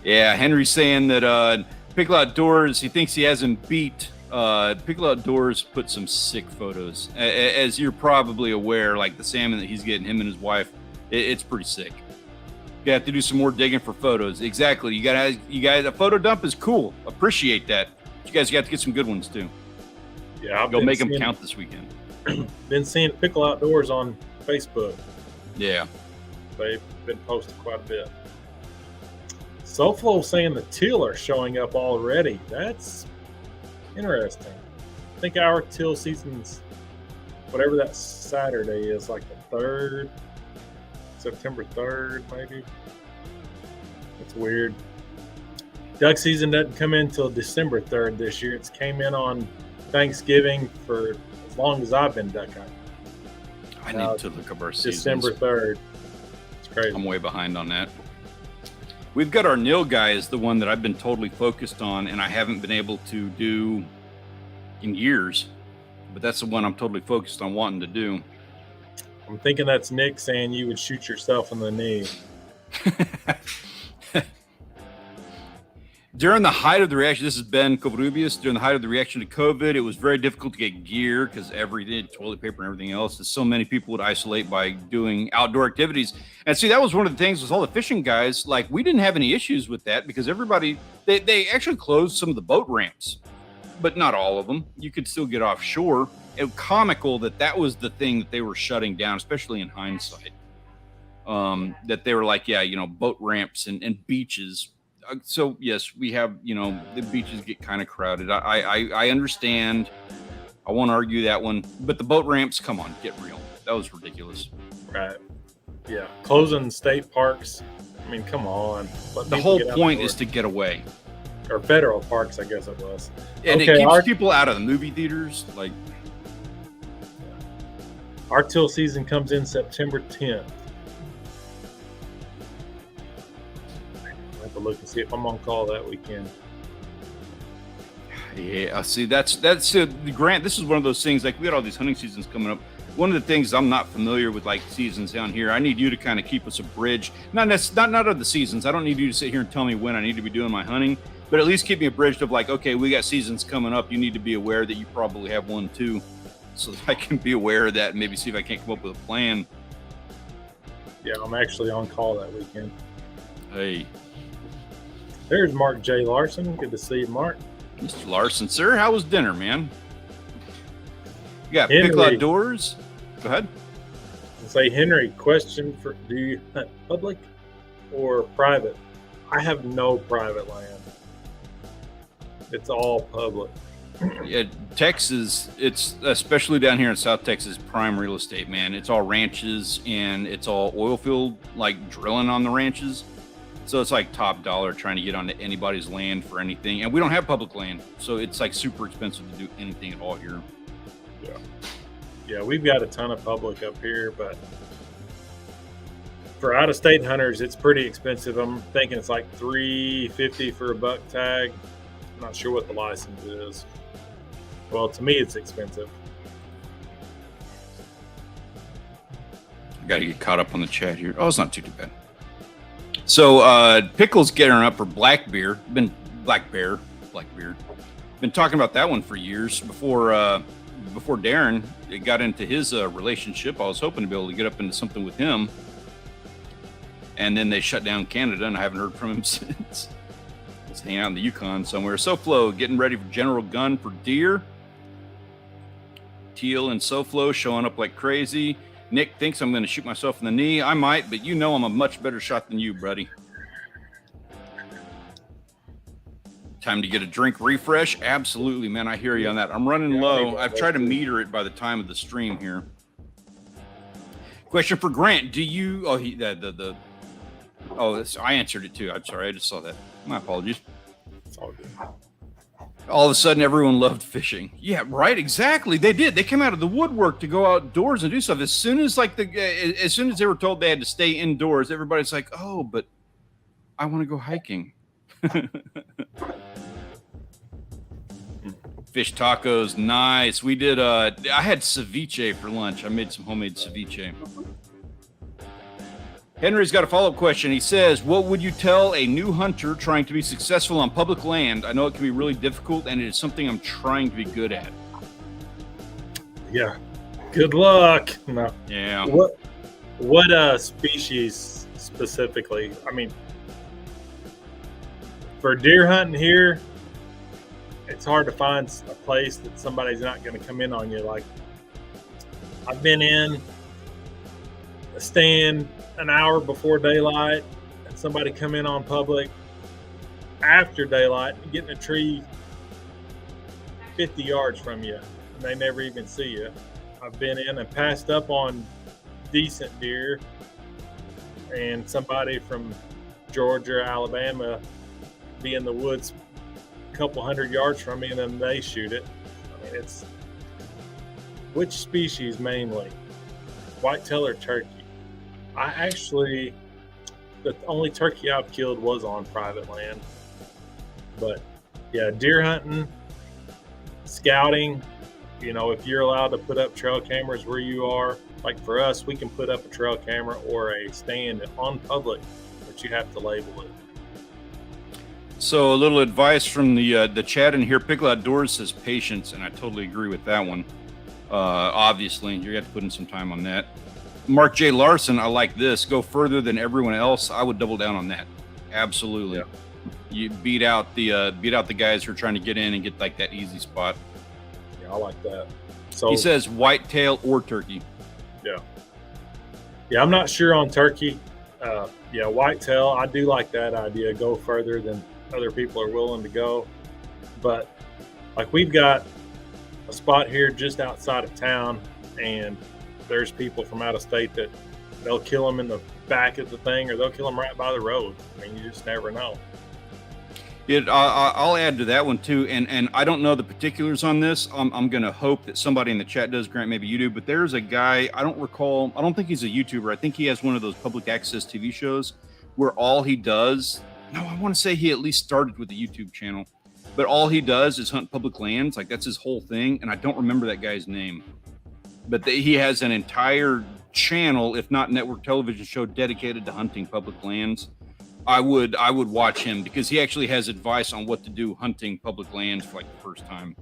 Yeah, Henry's saying that Pickle Outdoors, he thinks he hasn't beat. Pickle Outdoors put some sick photos. As you're probably aware, like the salmon that he's getting, him and his wife, it's pretty sick. You have to do some more digging for photos. Exactly. You guys, a photo dump is cool. Appreciate that. You guys got to get some good ones too. Yeah, I've go make them count this weekend. Been seeing Pickle Outdoors on Facebook. Yeah, they've been posting quite a bit. SoFlo saying the teal are showing up already. That's interesting. I think our teal season's whatever that Saturday is, like the 3rd, September 3rd, maybe. It's weird. Duck season doesn't come in until December 3rd this year. It's came in on Thanksgiving for as long as I've been duck hunting. I need to look up our seasons. December 3rd. It's crazy. I'm way behind on that. We've got our nil guy is the one that I've been totally focused on, and I haven't been able to do in years. But that's the one I'm totally focused on wanting to do. I'm thinking that's Nick saying you would shoot yourself in the knee. During the height of the reaction, this is Ben Covarrubias. During the height of the reaction to COVID, it was very difficult to get gear because everything, toilet paper and everything else, so many people would isolate by doing outdoor activities. And see, that was one of the things with all the fishing guys. Like, we didn't have any issues with that because everybody, they actually closed some of the boat ramps, but not all of them. You could still get offshore. It was comical that was the thing that they were shutting down, especially in hindsight. That they were like, yeah, boat ramps and beaches. So yes, we have, the beaches get kind of crowded. I understand. I won't argue that one, but the boat ramps, come on, get real. That was ridiculous. Right. Yeah. Closing state parks. I mean, come on. The whole point is to get away. Or federal parks, I guess it was. And it keeps people out of the movie theaters. Like, our teal season comes in September 10th. Look and see if I'm on call that weekend. Yeah, see, that's Grant. This is one of those things. Like, we got all these hunting seasons coming up. One of the things I'm not familiar with, like seasons down here. I need you to kind of keep us abridged. Not of the seasons. I don't need you to sit here and tell me when I need to be doing my hunting, but at least keep me abridged of like, okay, we got seasons coming up. You need to be aware that you probably have one too, so that I can be aware of that and maybe see if I can't come up with a plan. Yeah, I'm actually on call that weekend. Hey. There's Mark J. Larson. Good to see you, Mark. Mr. Larson, sir, how was dinner, man? You got Henry. Pickle Outdoors. Go ahead. Say, Henry, question for: do you hunt public or private? I have no private land. It's all public. Yeah, Texas, it's especially down here in South Texas, prime real estate, man. It's all ranches and it's all oil field, like drilling on the ranches. So it's like top dollar trying to get onto anybody's land for anything. And we don't have public land. So it's like super expensive to do anything at all here. Yeah. Yeah, we've got a ton of public up here, but for out-of-state hunters, it's pretty expensive. I'm thinking it's like $350 for a buck tag. I'm not sure what the license is. Well, to me, it's expensive. I got to get caught up on the chat here. Oh, it's not too bad. So Pickle's getting up for Black Bear. Been Blackbeard. Been talking about that one for years before Darren got into his relationship. I was hoping to be able to get up into something with him, and then they shut down Canada, and I haven't heard from him since. He's hanging out in the Yukon somewhere. SoFlo getting ready for General Gun for deer. Teal and SoFlo showing up like crazy. Nick thinks I'm going to shoot myself in the knee. I might, but I'm a much better shot than you, buddy. Time to get a drink refresh. Absolutely, man. I hear you on that. I'm running low. I've tried to meter it by the time of the stream here. Question for Grant. Do you... Oh, I answered it too. I'm sorry. I just saw that. My apologies. It's all good. All of a sudden, everyone loved fishing. Yeah, right. Exactly. They did. They came out of the woodwork to go outdoors and do stuff. As soon as they were told they had to stay indoors, everybody's like, "Oh, but I want to go hiking." Fish tacos, nice. We did. I had ceviche for lunch. I made some homemade ceviche. Henry's got a follow-up question. He says, what would you tell a new hunter trying to be successful on public land? I know it can be really difficult, and it is something I'm trying to be good at. Yeah. Good luck. No. Yeah. What species specifically? I mean, for deer hunting here, it's hard to find a place that somebody's not going to come in on you. Like, I've been in a stand an hour before daylight and somebody come in on public after daylight and get in a tree 50 yards from you and they never even see you. I've been in and passed up on decent deer, and somebody from Georgia or Alabama be in the woods a couple hundred yards from me, and then they shoot it. I mean, it's which species mainly, whitetail or turkey? The only turkey I've killed was on private land. But yeah, deer hunting, scouting, if you're allowed to put up trail cameras where you are, like for us, we can put up a trail camera or a stand on public, but you have to label it. So a little advice from the chat in here. Pickle Outdoors says patience, and I totally agree with that one. Obviously, you have to put in some time on that. Mark J. Larson, I like this. Go further than everyone else. I would double down on that. Absolutely. Yeah. You beat out the guys who are trying to get in and get like that easy spot. Yeah, I like that. So he says whitetail or turkey. Yeah, I'm not sure on turkey. Whitetail, I do like that idea. Go further than other people are willing to go. But like we've got a spot here just outside of town, and there's people from out of state that they'll kill them in the back of the thing, or they'll kill them right by the road. I mean, you just never know. I'll add to that one too, and I don't know the particulars on this. I'm going to hope that somebody in the chat does. Grant, maybe you do, but there's a guy, I don't think he's a YouTuber. I think he has one of those public access TV shows where all he does, I want to say he at least started with the YouTube channel, but all he does is hunt public lands. Like that's his whole thing. And I don't remember that guy's name, but he has an entire channel, if not network television show, dedicated to hunting public lands. I would watch him because he actually has advice on what to do hunting public lands for like the first time.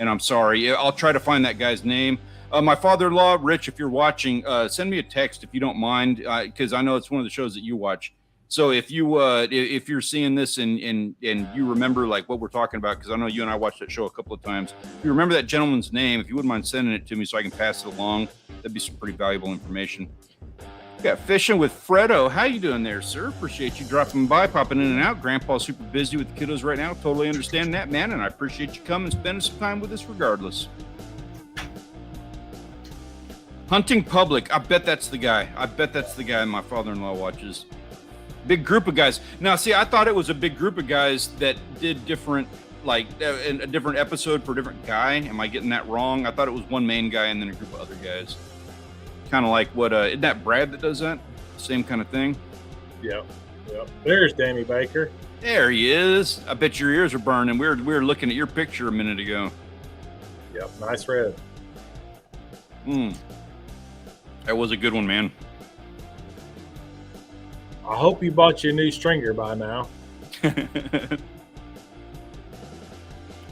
And I'm sorry, I'll try to find that guy's name. My father-in-law, Rich, if you're watching, send me a text if you don't mind, because I know it's one of the shows that you watch. So if you're seeing this and you remember like what we're talking about, because I know you and I watched that show a couple of times. If you remember that gentleman's name, if you wouldn't mind sending it to me so I can pass it along, that'd be some pretty valuable information. Got Fishing with Fredo. How you doing there, sir? Appreciate you dropping by, popping in and out. Grandpa's super busy with the kiddos right now. Totally understand that, man, and I appreciate you coming and spending some time with us regardless. Hunting public. I bet that's the guy. My father-in-law watches. Big group of guys. Now, see, I thought it was a big group of guys that did different, like a different episode for a different guy. Am I getting that wrong? I thought it was one main guy and then a group of other guys. Kind of like what, isn't that Brad that does that? Same kind of thing? Yep. There's Danny Baker. There he is. I bet your ears are burning. We were looking at your picture a minute ago. Yep, nice red. That was a good one, man. I hope you bought your new stringer by now.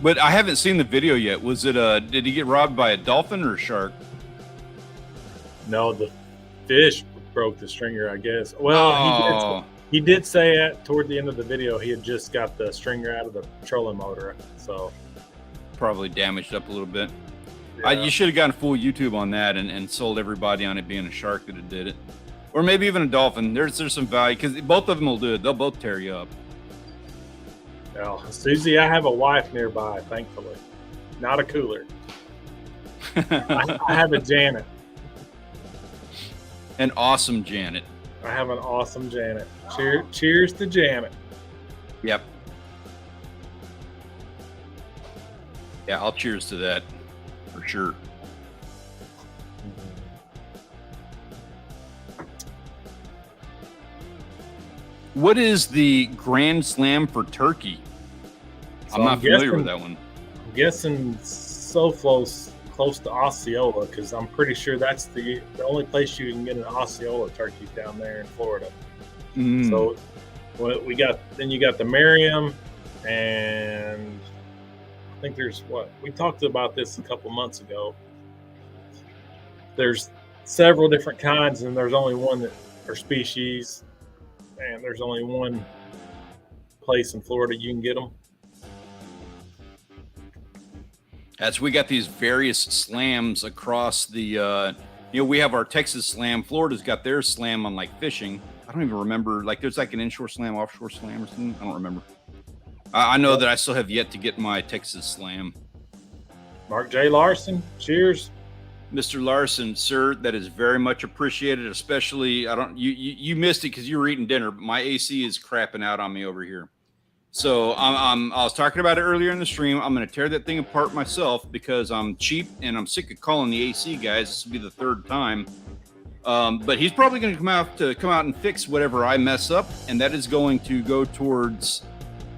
But I haven't seen the video yet. Was it did he get robbed by a dolphin or a shark? No, the fish broke the stringer, I guess. Well, he did say toward the end of the video he had just got the stringer out of the trolling motor, so probably damaged up a little bit. Yeah. You should have gotten full YouTube on that and sold everybody on it being a shark that did it, or maybe even a dolphin. There's some value because both of them will do it. They'll both tear you up. Well, Susie, I have a wife nearby, thankfully, not a cooler. I have a Janet. An awesome Janet. I have an awesome Janet. Cheers to Janet. Yep. Yeah, I'll cheers to that for sure. What is the Grand Slam for turkey? So I'm not familiar with that one. I'm guessing SoFlo's close to Osceola, because I'm pretty sure that's the only place you can get an Osceola turkey down there in Florida. So you got the Merriam, and I think there's we talked about this a couple months ago. There's several different kinds, and there's only one or species, and there's only one place in Florida you can get them. As we got these various slams across the, we have our Texas slam. Florida's got their slam on like fishing. I don't even remember. Like there's like an inshore slam, offshore slam or something. I don't remember. I know that I still have yet to get my Texas slam. Mark J. Larson, cheers. Mr. Larson, sir, that is very much appreciated. Especially, you missed it because you were eating dinner, but my AC is crapping out on me over here. So I was talking about it earlier in the stream. I'm going to tear that thing apart myself because I'm cheap and I'm sick of calling the AC guys. This will be the third time. But he's probably going to come out and fix whatever I mess up, and that is going to go towards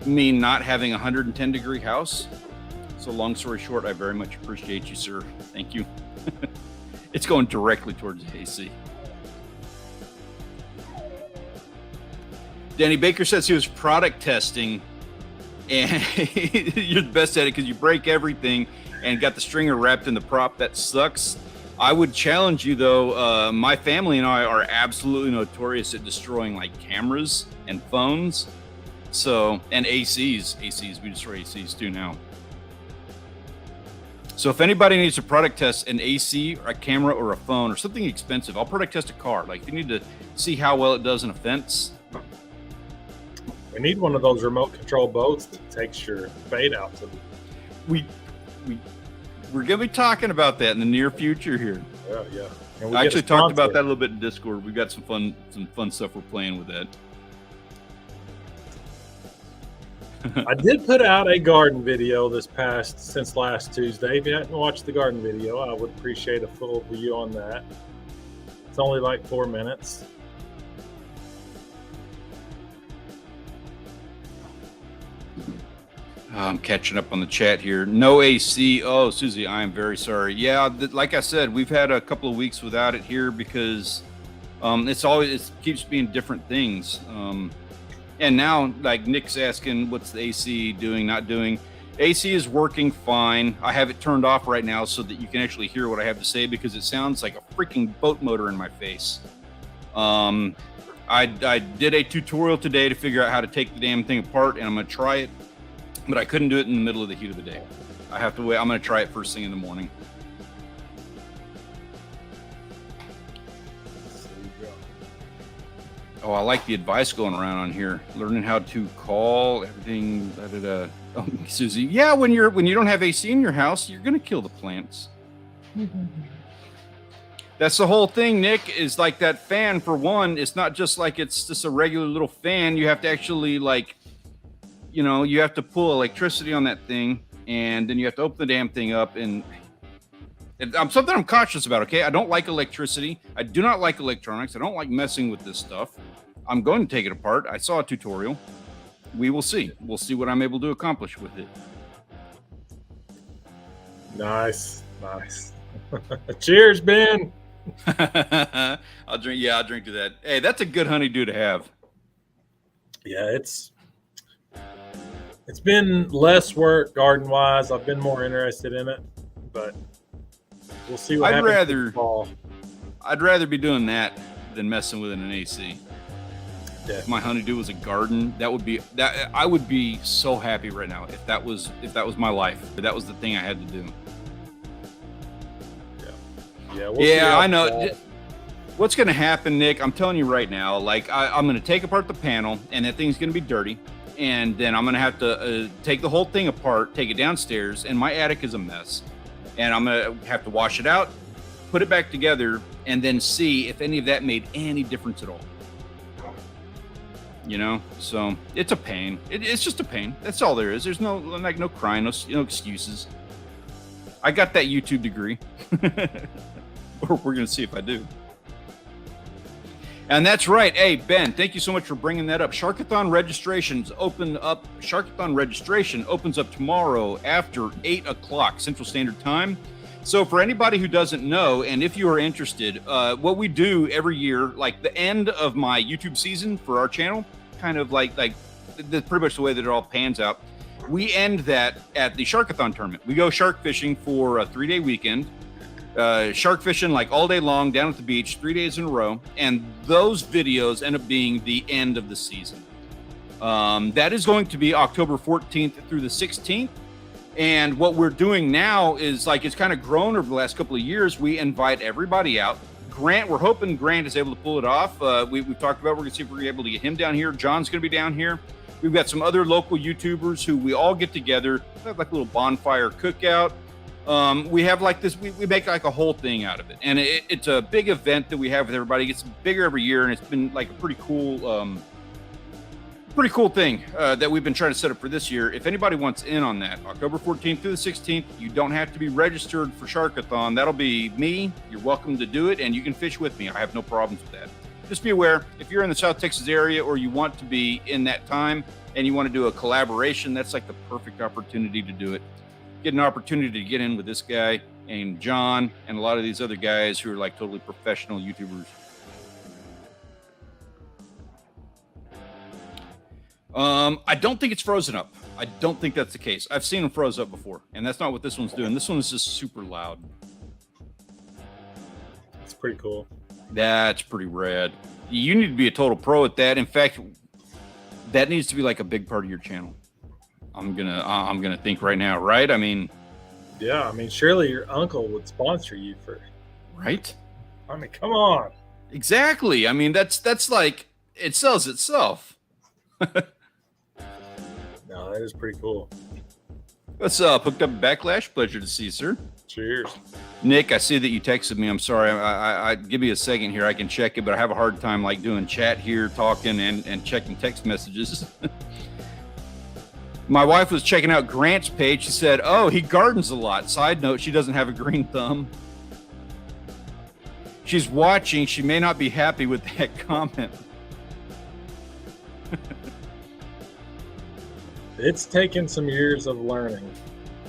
me not having a 110-degree house. So long story short, I very much appreciate you, sir. Thank you. It's going directly towards the AC. Danny Baker says he was product testing, and you're the best at it because you break everything and got the stringer wrapped in the prop. That sucks. I would challenge you, though. My family and I are absolutely notorious at destroying like cameras and phones. So, and ACs. We destroy ACs too now. So if anybody needs to product test an AC or a camera or a phone or something expensive, I'll product test a car. Like if you need to see how well it does in a fence. We need one of those remote control boats that takes your fade out to We're going to be talking about that in the near future here. Yeah. I actually talked about that a little bit in Discord. We've got some fun stuff we're playing with that. I did put out a garden video since last Tuesday. If you hadn't watched the garden video, I would appreciate a full view on that. It's only like 4 minutes. I'm catching up on the chat here. No AC. Oh, Susie, I am very sorry. Yeah, like I said, we've had a couple of weeks without it here because it keeps being different things. And now, like Nick's asking, what's the AC doing, not doing? AC is working fine. I have it turned off right now so that you can actually hear what I have to say because it sounds like a freaking boat motor in my face. I did a tutorial today to figure out how to take the damn thing apart, and I'm going to try it, but I couldn't do it in the middle of the heat of the day. I have to wait. I'm going to try it first thing in the morning. Oh, I like the advice going around on here. Learning how to call everything. Oh, Susie. Yeah, when you don't have AC in your house, you're gonna kill the plants. That's the whole thing, Nick. Is like that fan. For one, it's not just like it's just a regular little fan. You have to actually you have to pull electricity on that thing, and then you have to open the damn thing up. And something I'm cautious about. Okay, I don't like electricity. I do not like electronics. I don't like messing with this stuff. I'm going to take it apart. I saw a tutorial. We will see. We'll see what I'm able to accomplish with it. Nice. Cheers, Ben. I'll drink. Yeah, I'll drink to that. Hey, that's a good honeydew to have. Yeah, it's been less work garden wise. I've been more interested in it, but we'll see what happens in the fall. I'd rather be doing that than messing with an AC. Yeah. If my honeydew was a garden, I would be so happy right now if that was my life. If that was the thing I had to do. Yeah, I know. What's going to happen, Nick? I'm telling you right now. Like I'm going to take apart the panel, and that thing's going to be dirty, and then I'm going to have to take the whole thing apart, take it downstairs, and my attic is a mess, and I'm going to have to wash it out, put it back together, and then see if any of that made any difference at all. So it's a pain. It's just a pain. That's all there is. There's no crying, no excuses. I got that YouTube degree. We're going to see if I do. And that's right. Hey, Ben, thank you so much for bringing that up. Sharkathon registration opens up tomorrow after 8 o'clock Central Standard Time. So for anybody who doesn't know, and if you are interested, what we do every year, like the end of my YouTube season for our channel, kind of like that's pretty much the way that it all pans out. We end that at the Sharkathon tournament. We go shark fishing for a 3-day weekend. Shark fishing like all day long down at the beach, 3 days in a row. And those videos end up being the end of the season. That is going to be October 14th through the 16th. And what we're doing now is it's kind of grown over the last couple of years. We invite everybody out. We're hoping Grant is able to pull it off. We've talked about, we're going to see if we're able to get him down here. John's going to be down here. We've got some other local YouTubers who we all get together. We have like a little bonfire cookout. We have like this, we make like a whole thing out of it. And it's a big event that we have with everybody. It gets bigger every year, and it's been like a pretty cool thing that we've been trying to set up for this year. If anybody wants in on that, October 14th through the 16th, you don't have to be registered for Sharkathon. That'll be me. You're welcome to do it, and you can fish with me. I have no problems with that. Just be aware, if you're in the South Texas area or you want to be in that time and you want to do a collaboration, that's like the perfect opportunity to do it. Get an opportunity to get in with this guy and John and a lot of these other guys who are like totally professional YouTubers. I don't think it's frozen up. I don't think that's the case. I've seen them froze up before, and that's not what this one's doing. This one is just super loud. It's pretty cool. That's pretty rad. You need to be a total pro at that. In fact, that needs to be like a big part of your channel. I'm gonna think right now, right? I mean, yeah. I mean, surely your uncle would sponsor you for, right? I mean, come on. Exactly. I mean, that's like it sells itself. No, that is pretty cool. What's up? Hooked up Backlash. Pleasure to see you, sir. Cheers. Nick, I see that you texted me. I'm sorry. I give me a second here. I can check it, but I have a hard time like doing chat here, talking and checking text messages. My wife was checking out Grant's page. She said, "Oh, he gardens a lot." Side note, she doesn't have a green thumb. She's watching. She may not be happy with that comment. It's taken some years of learning,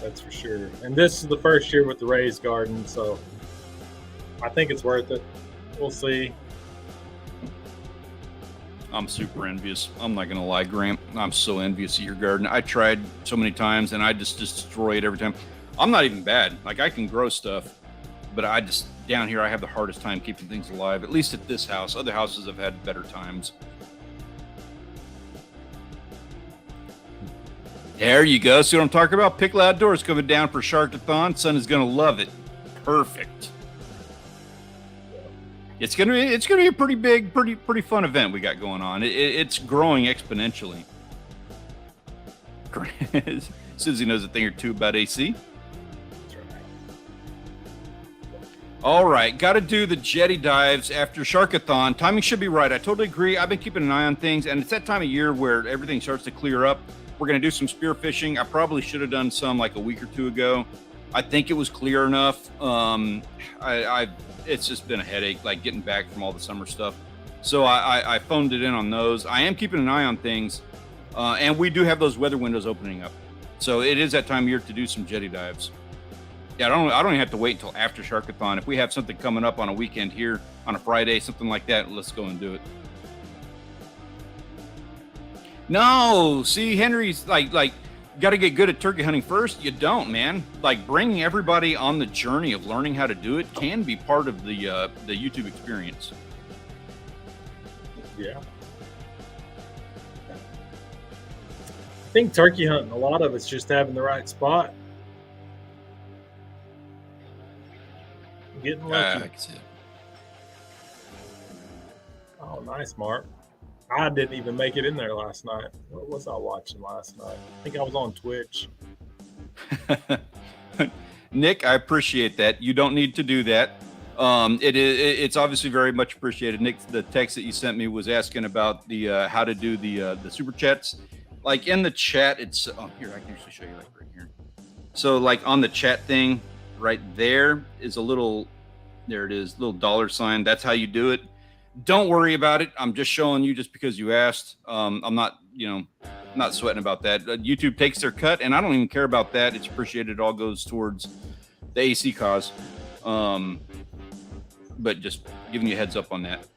that's for sure. And this is the first year with the raised garden, so I think it's worth it. We'll see. I'm super envious. I'm not gonna lie, Grant. I'm so envious of your garden. I tried so many times and I just destroy it every time. I'm not even bad. Like I can grow stuff, but I just down here I have the hardest time keeping things alive. At least at this house. Other houses have had better times. There you go. See what I'm talking about? Pickle Outdoors coming down for Sharkathon. Son is gonna love it. Perfect. It's gonna be a pretty big, pretty fun event we got going on. It's growing exponentially. Susie knows a thing or two about AC. All right, got to do the jetty dives after Sharkathon. Timing should be right. I totally agree. I've been keeping an eye on things, and it's that time of year where everything starts to clear up. We're going to do some spear fishing. I probably should have done some like a week or two ago. I think it was clear enough. It's just been a headache, like getting back from all the summer stuff. So I phoned it in on those. I am keeping an eye on things, and we do have those weather windows opening up. So it is that time of year to do some jetty dives. Yeah, I don't even have to wait until after Sharkathon. If we have something coming up on a weekend here, on a Friday, something like that, let's go and do it. No, see, Henry's like got to get good at turkey hunting first. You don't, man. Like bringing everybody on the journey of learning how to do it can be part of the YouTube experience. Yeah. I think turkey hunting, a lot of it's just having the right spot. Getting lucky. I can see it. Oh, nice, Mark. I didn't even make it in there last night. What was I watching last night? I think I was on Twitch. Nick, I appreciate that. You don't need to do that. It's obviously very much appreciated. Nick, the text that you sent me was asking about the how to do the super chats. Like in the chat, it's here. I can actually show you like right here. So like on the chat thing, right there is a little. There it is, little $sign. That's how you do it. Don't worry about it. I'm just showing you just because you asked. I'm not, not sweating about that. YouTube takes their cut, and I don't even care about that. It's appreciated. It all goes towards the AC cause. But just giving you a heads up on that.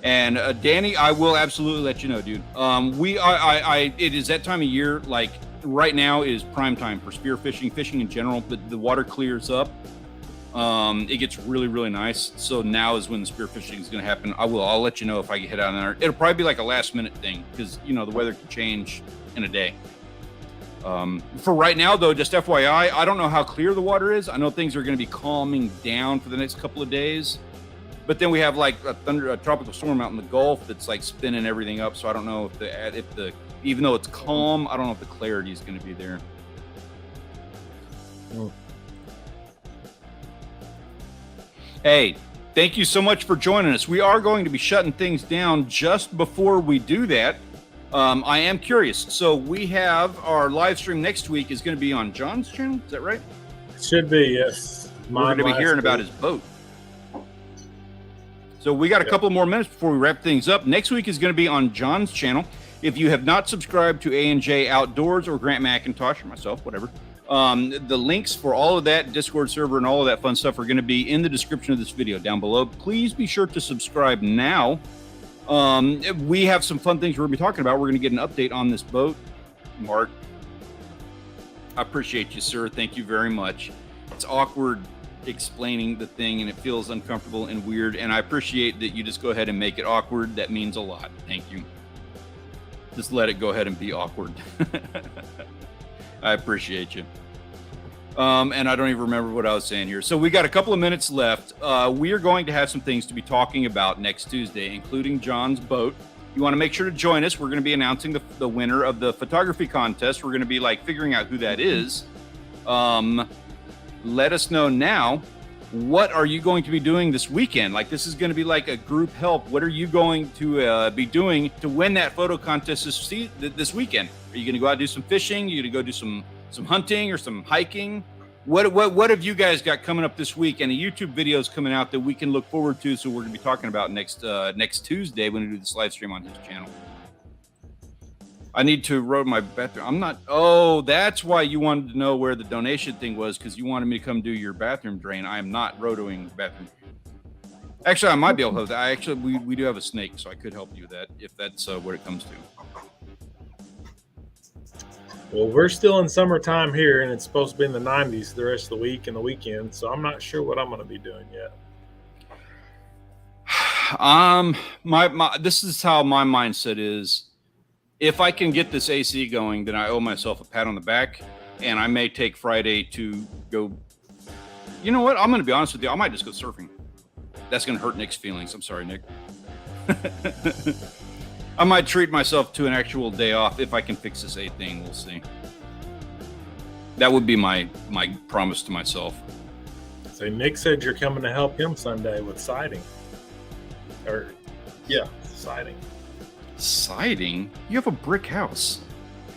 And Danny, I will absolutely let you know, dude. It is that time of year. Like right now is prime time for spear fishing, fishing in general. But the water clears up. It gets really, really nice. So now is when the spear fishing is going to happen. I'll let you know if I get hit out there. It'll probably be like a last minute thing because, the weather can change in a day. For right now, though, just FYI, I don't know how clear the water is. I know things are going to be calming down for the next couple of days. But then we have like a tropical storm out in the Gulf that's like spinning everything up. So I don't know if the even though it's calm, I don't know if the clarity is going to be there. Hey, thank you so much for joining us. We are going to be shutting things down just before we do that. I am curious. So we have our live stream next week is going to be on John's channel. Is that right? It should be, yes. We're going to be hearing about his boat. So we got a couple more minutes before we wrap things up. Next week is going to be on John's channel. If you have not subscribed to A&J Outdoors or Grant McIntosh or myself, whatever, the links for all of that, Discord server and all of that fun stuff are going to be in the description of this video down below. Please be sure to subscribe now. We have some fun things we're going to be talking about. We're going to get an update on this boat. Mark, I appreciate you, sir. Thank you very much. It's awkward explaining the thing and it feels uncomfortable and weird, and I appreciate that you just go ahead and make it awkward. That means a lot. Thank you. Just let it go ahead and be awkward. I appreciate you. And I don't even remember what I was saying here. So we got a couple of minutes left. We are going to have some things to be talking about next Tuesday, including John's boat. You want to make sure to join us. We're going to be announcing the winner of the photography contest. We're going to be like figuring out who that is. Let us know now. What are you going to be doing this weekend? Like, this is going to be like a group help. What are you going to be doing to win that photo contest this weekend? Are you going to go out and do some fishing? Are you going to go do some hunting or some hiking? What have you guys got coming up this week? Any YouTube videos coming out that we can look forward to? So we're going to be talking about next Tuesday when we do this live stream on his channel. I need to road my bathroom. I'm not. Oh, that's why you wanted to know where the donation thing was, because you wanted me to come do your bathroom drain. I am not rotoing bathroom. Actually, I might be able to help that. We do have a snake, so I could help you with that if that's what it comes to. Well, we're still in summertime here, and it's supposed to be in the 90s the rest of the week and the weekend, so I'm not sure what I'm going to be doing yet. This is how my mindset is. If I can get this AC going, then I owe myself a pat on the back, and I may take Friday to go. You know what? I'm going to be honest with you. I might just go surfing. That's going to hurt Nick's feelings. I'm sorry, Nick. I might treat myself to an actual day off if I can fix this A thing. We'll see. That would be my promise to myself. So Nick said you're coming to help him Sunday with siding. Siding. Siding? You have a brick house.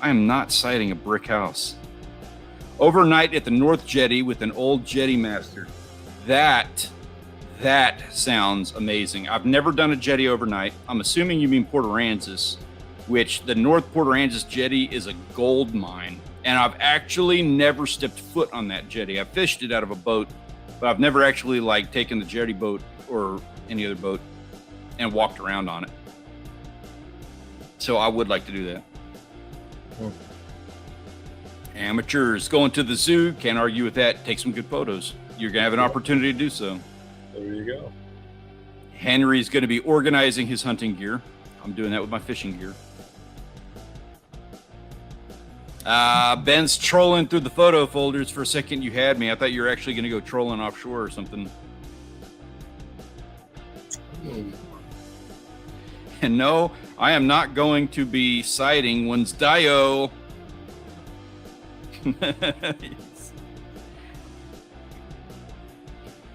I am not siding a brick house. Overnight at the North Jetty with an old jetty master. That sounds amazing. I've never done a jetty overnight. I'm assuming you mean Port Aransas, which the North Port Aransas jetty is a gold mine. And I've actually never stepped foot on that jetty. I've fished it out of a boat, but I've never actually like taken the jetty boat or any other boat and walked around on it. So I would like to do that. Amateurs going to the zoo, can't argue with that. Take some good photos. You're going to have an opportunity to do so. There you go. Henry's going to be organizing his hunting gear. I'm doing that with my fishing gear. Ben's trolling through the photo folders. For a second you had me. I thought you were actually going to go trolling offshore or something. And no, I am not going to be sighting one's Dio.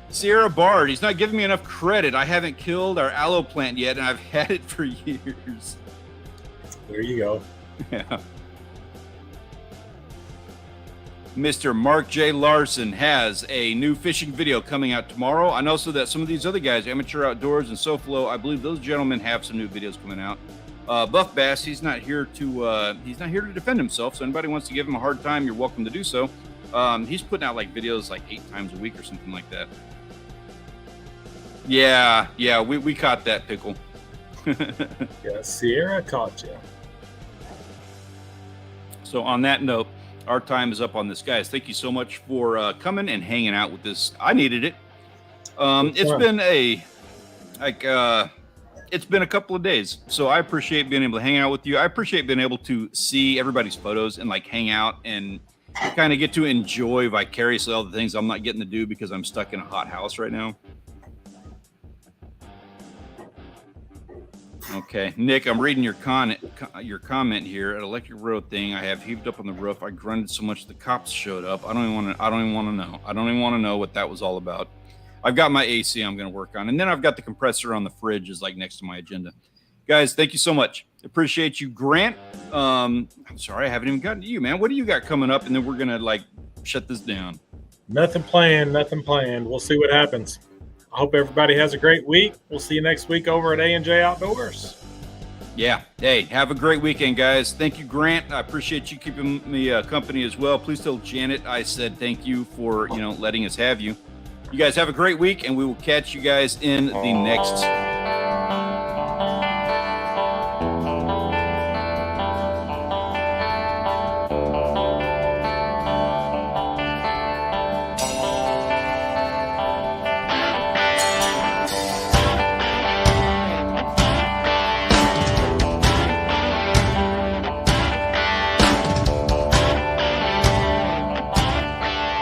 Sierra Bard, he's not giving me enough credit. I haven't killed our aloe plant yet, and I've had it for years. There you go. Yeah. Mr. Mark J. Larson has a new fishing video coming out tomorrow. I know so that some of these other guys, Amateur Outdoors and SoFlo, I believe those gentlemen have some new videos coming out. Buff Bass, he's not here to defend himself. So anybody wants to give him a hard time, you're welcome to do so. He's putting out like videos like 8 times a week or something like that. Yeah, we caught that pickle. Yeah, Sierra caught you. So on that note, our time is up on this, guys. Thank you so much for coming and hanging out with this. I needed it. It's been a couple of days, so I appreciate being able to hang out with you. I appreciate being able to see everybody's photos and like hang out and kind of get to enjoy vicariously all the things I'm not getting to do because I'm stuck in a hot house right now. Okay, Nick, I'm reading your comment here. At electric road thing, I have heaved up on the roof. I grunted so much the cops showed up. I don't even want to know. I don't even want to know what that was all about. I've got my AC I'm going to work on, and then I've got the compressor on the fridge is like next to my agenda. Guys, thank you so much. Appreciate you, Grant. I'm sorry I haven't even gotten to you, man. What do you got coming up? And then we're going to like shut this down. Nothing planned. We'll see what happens. I hope everybody has a great week. We'll see you next week over at A&J Outdoors. Yeah. Hey, have a great weekend, guys. Thank you, Grant. I appreciate you keeping me company as well. Please tell Janet I said thank you for, letting us have you. You guys have a great week, and we will catch you guys in the next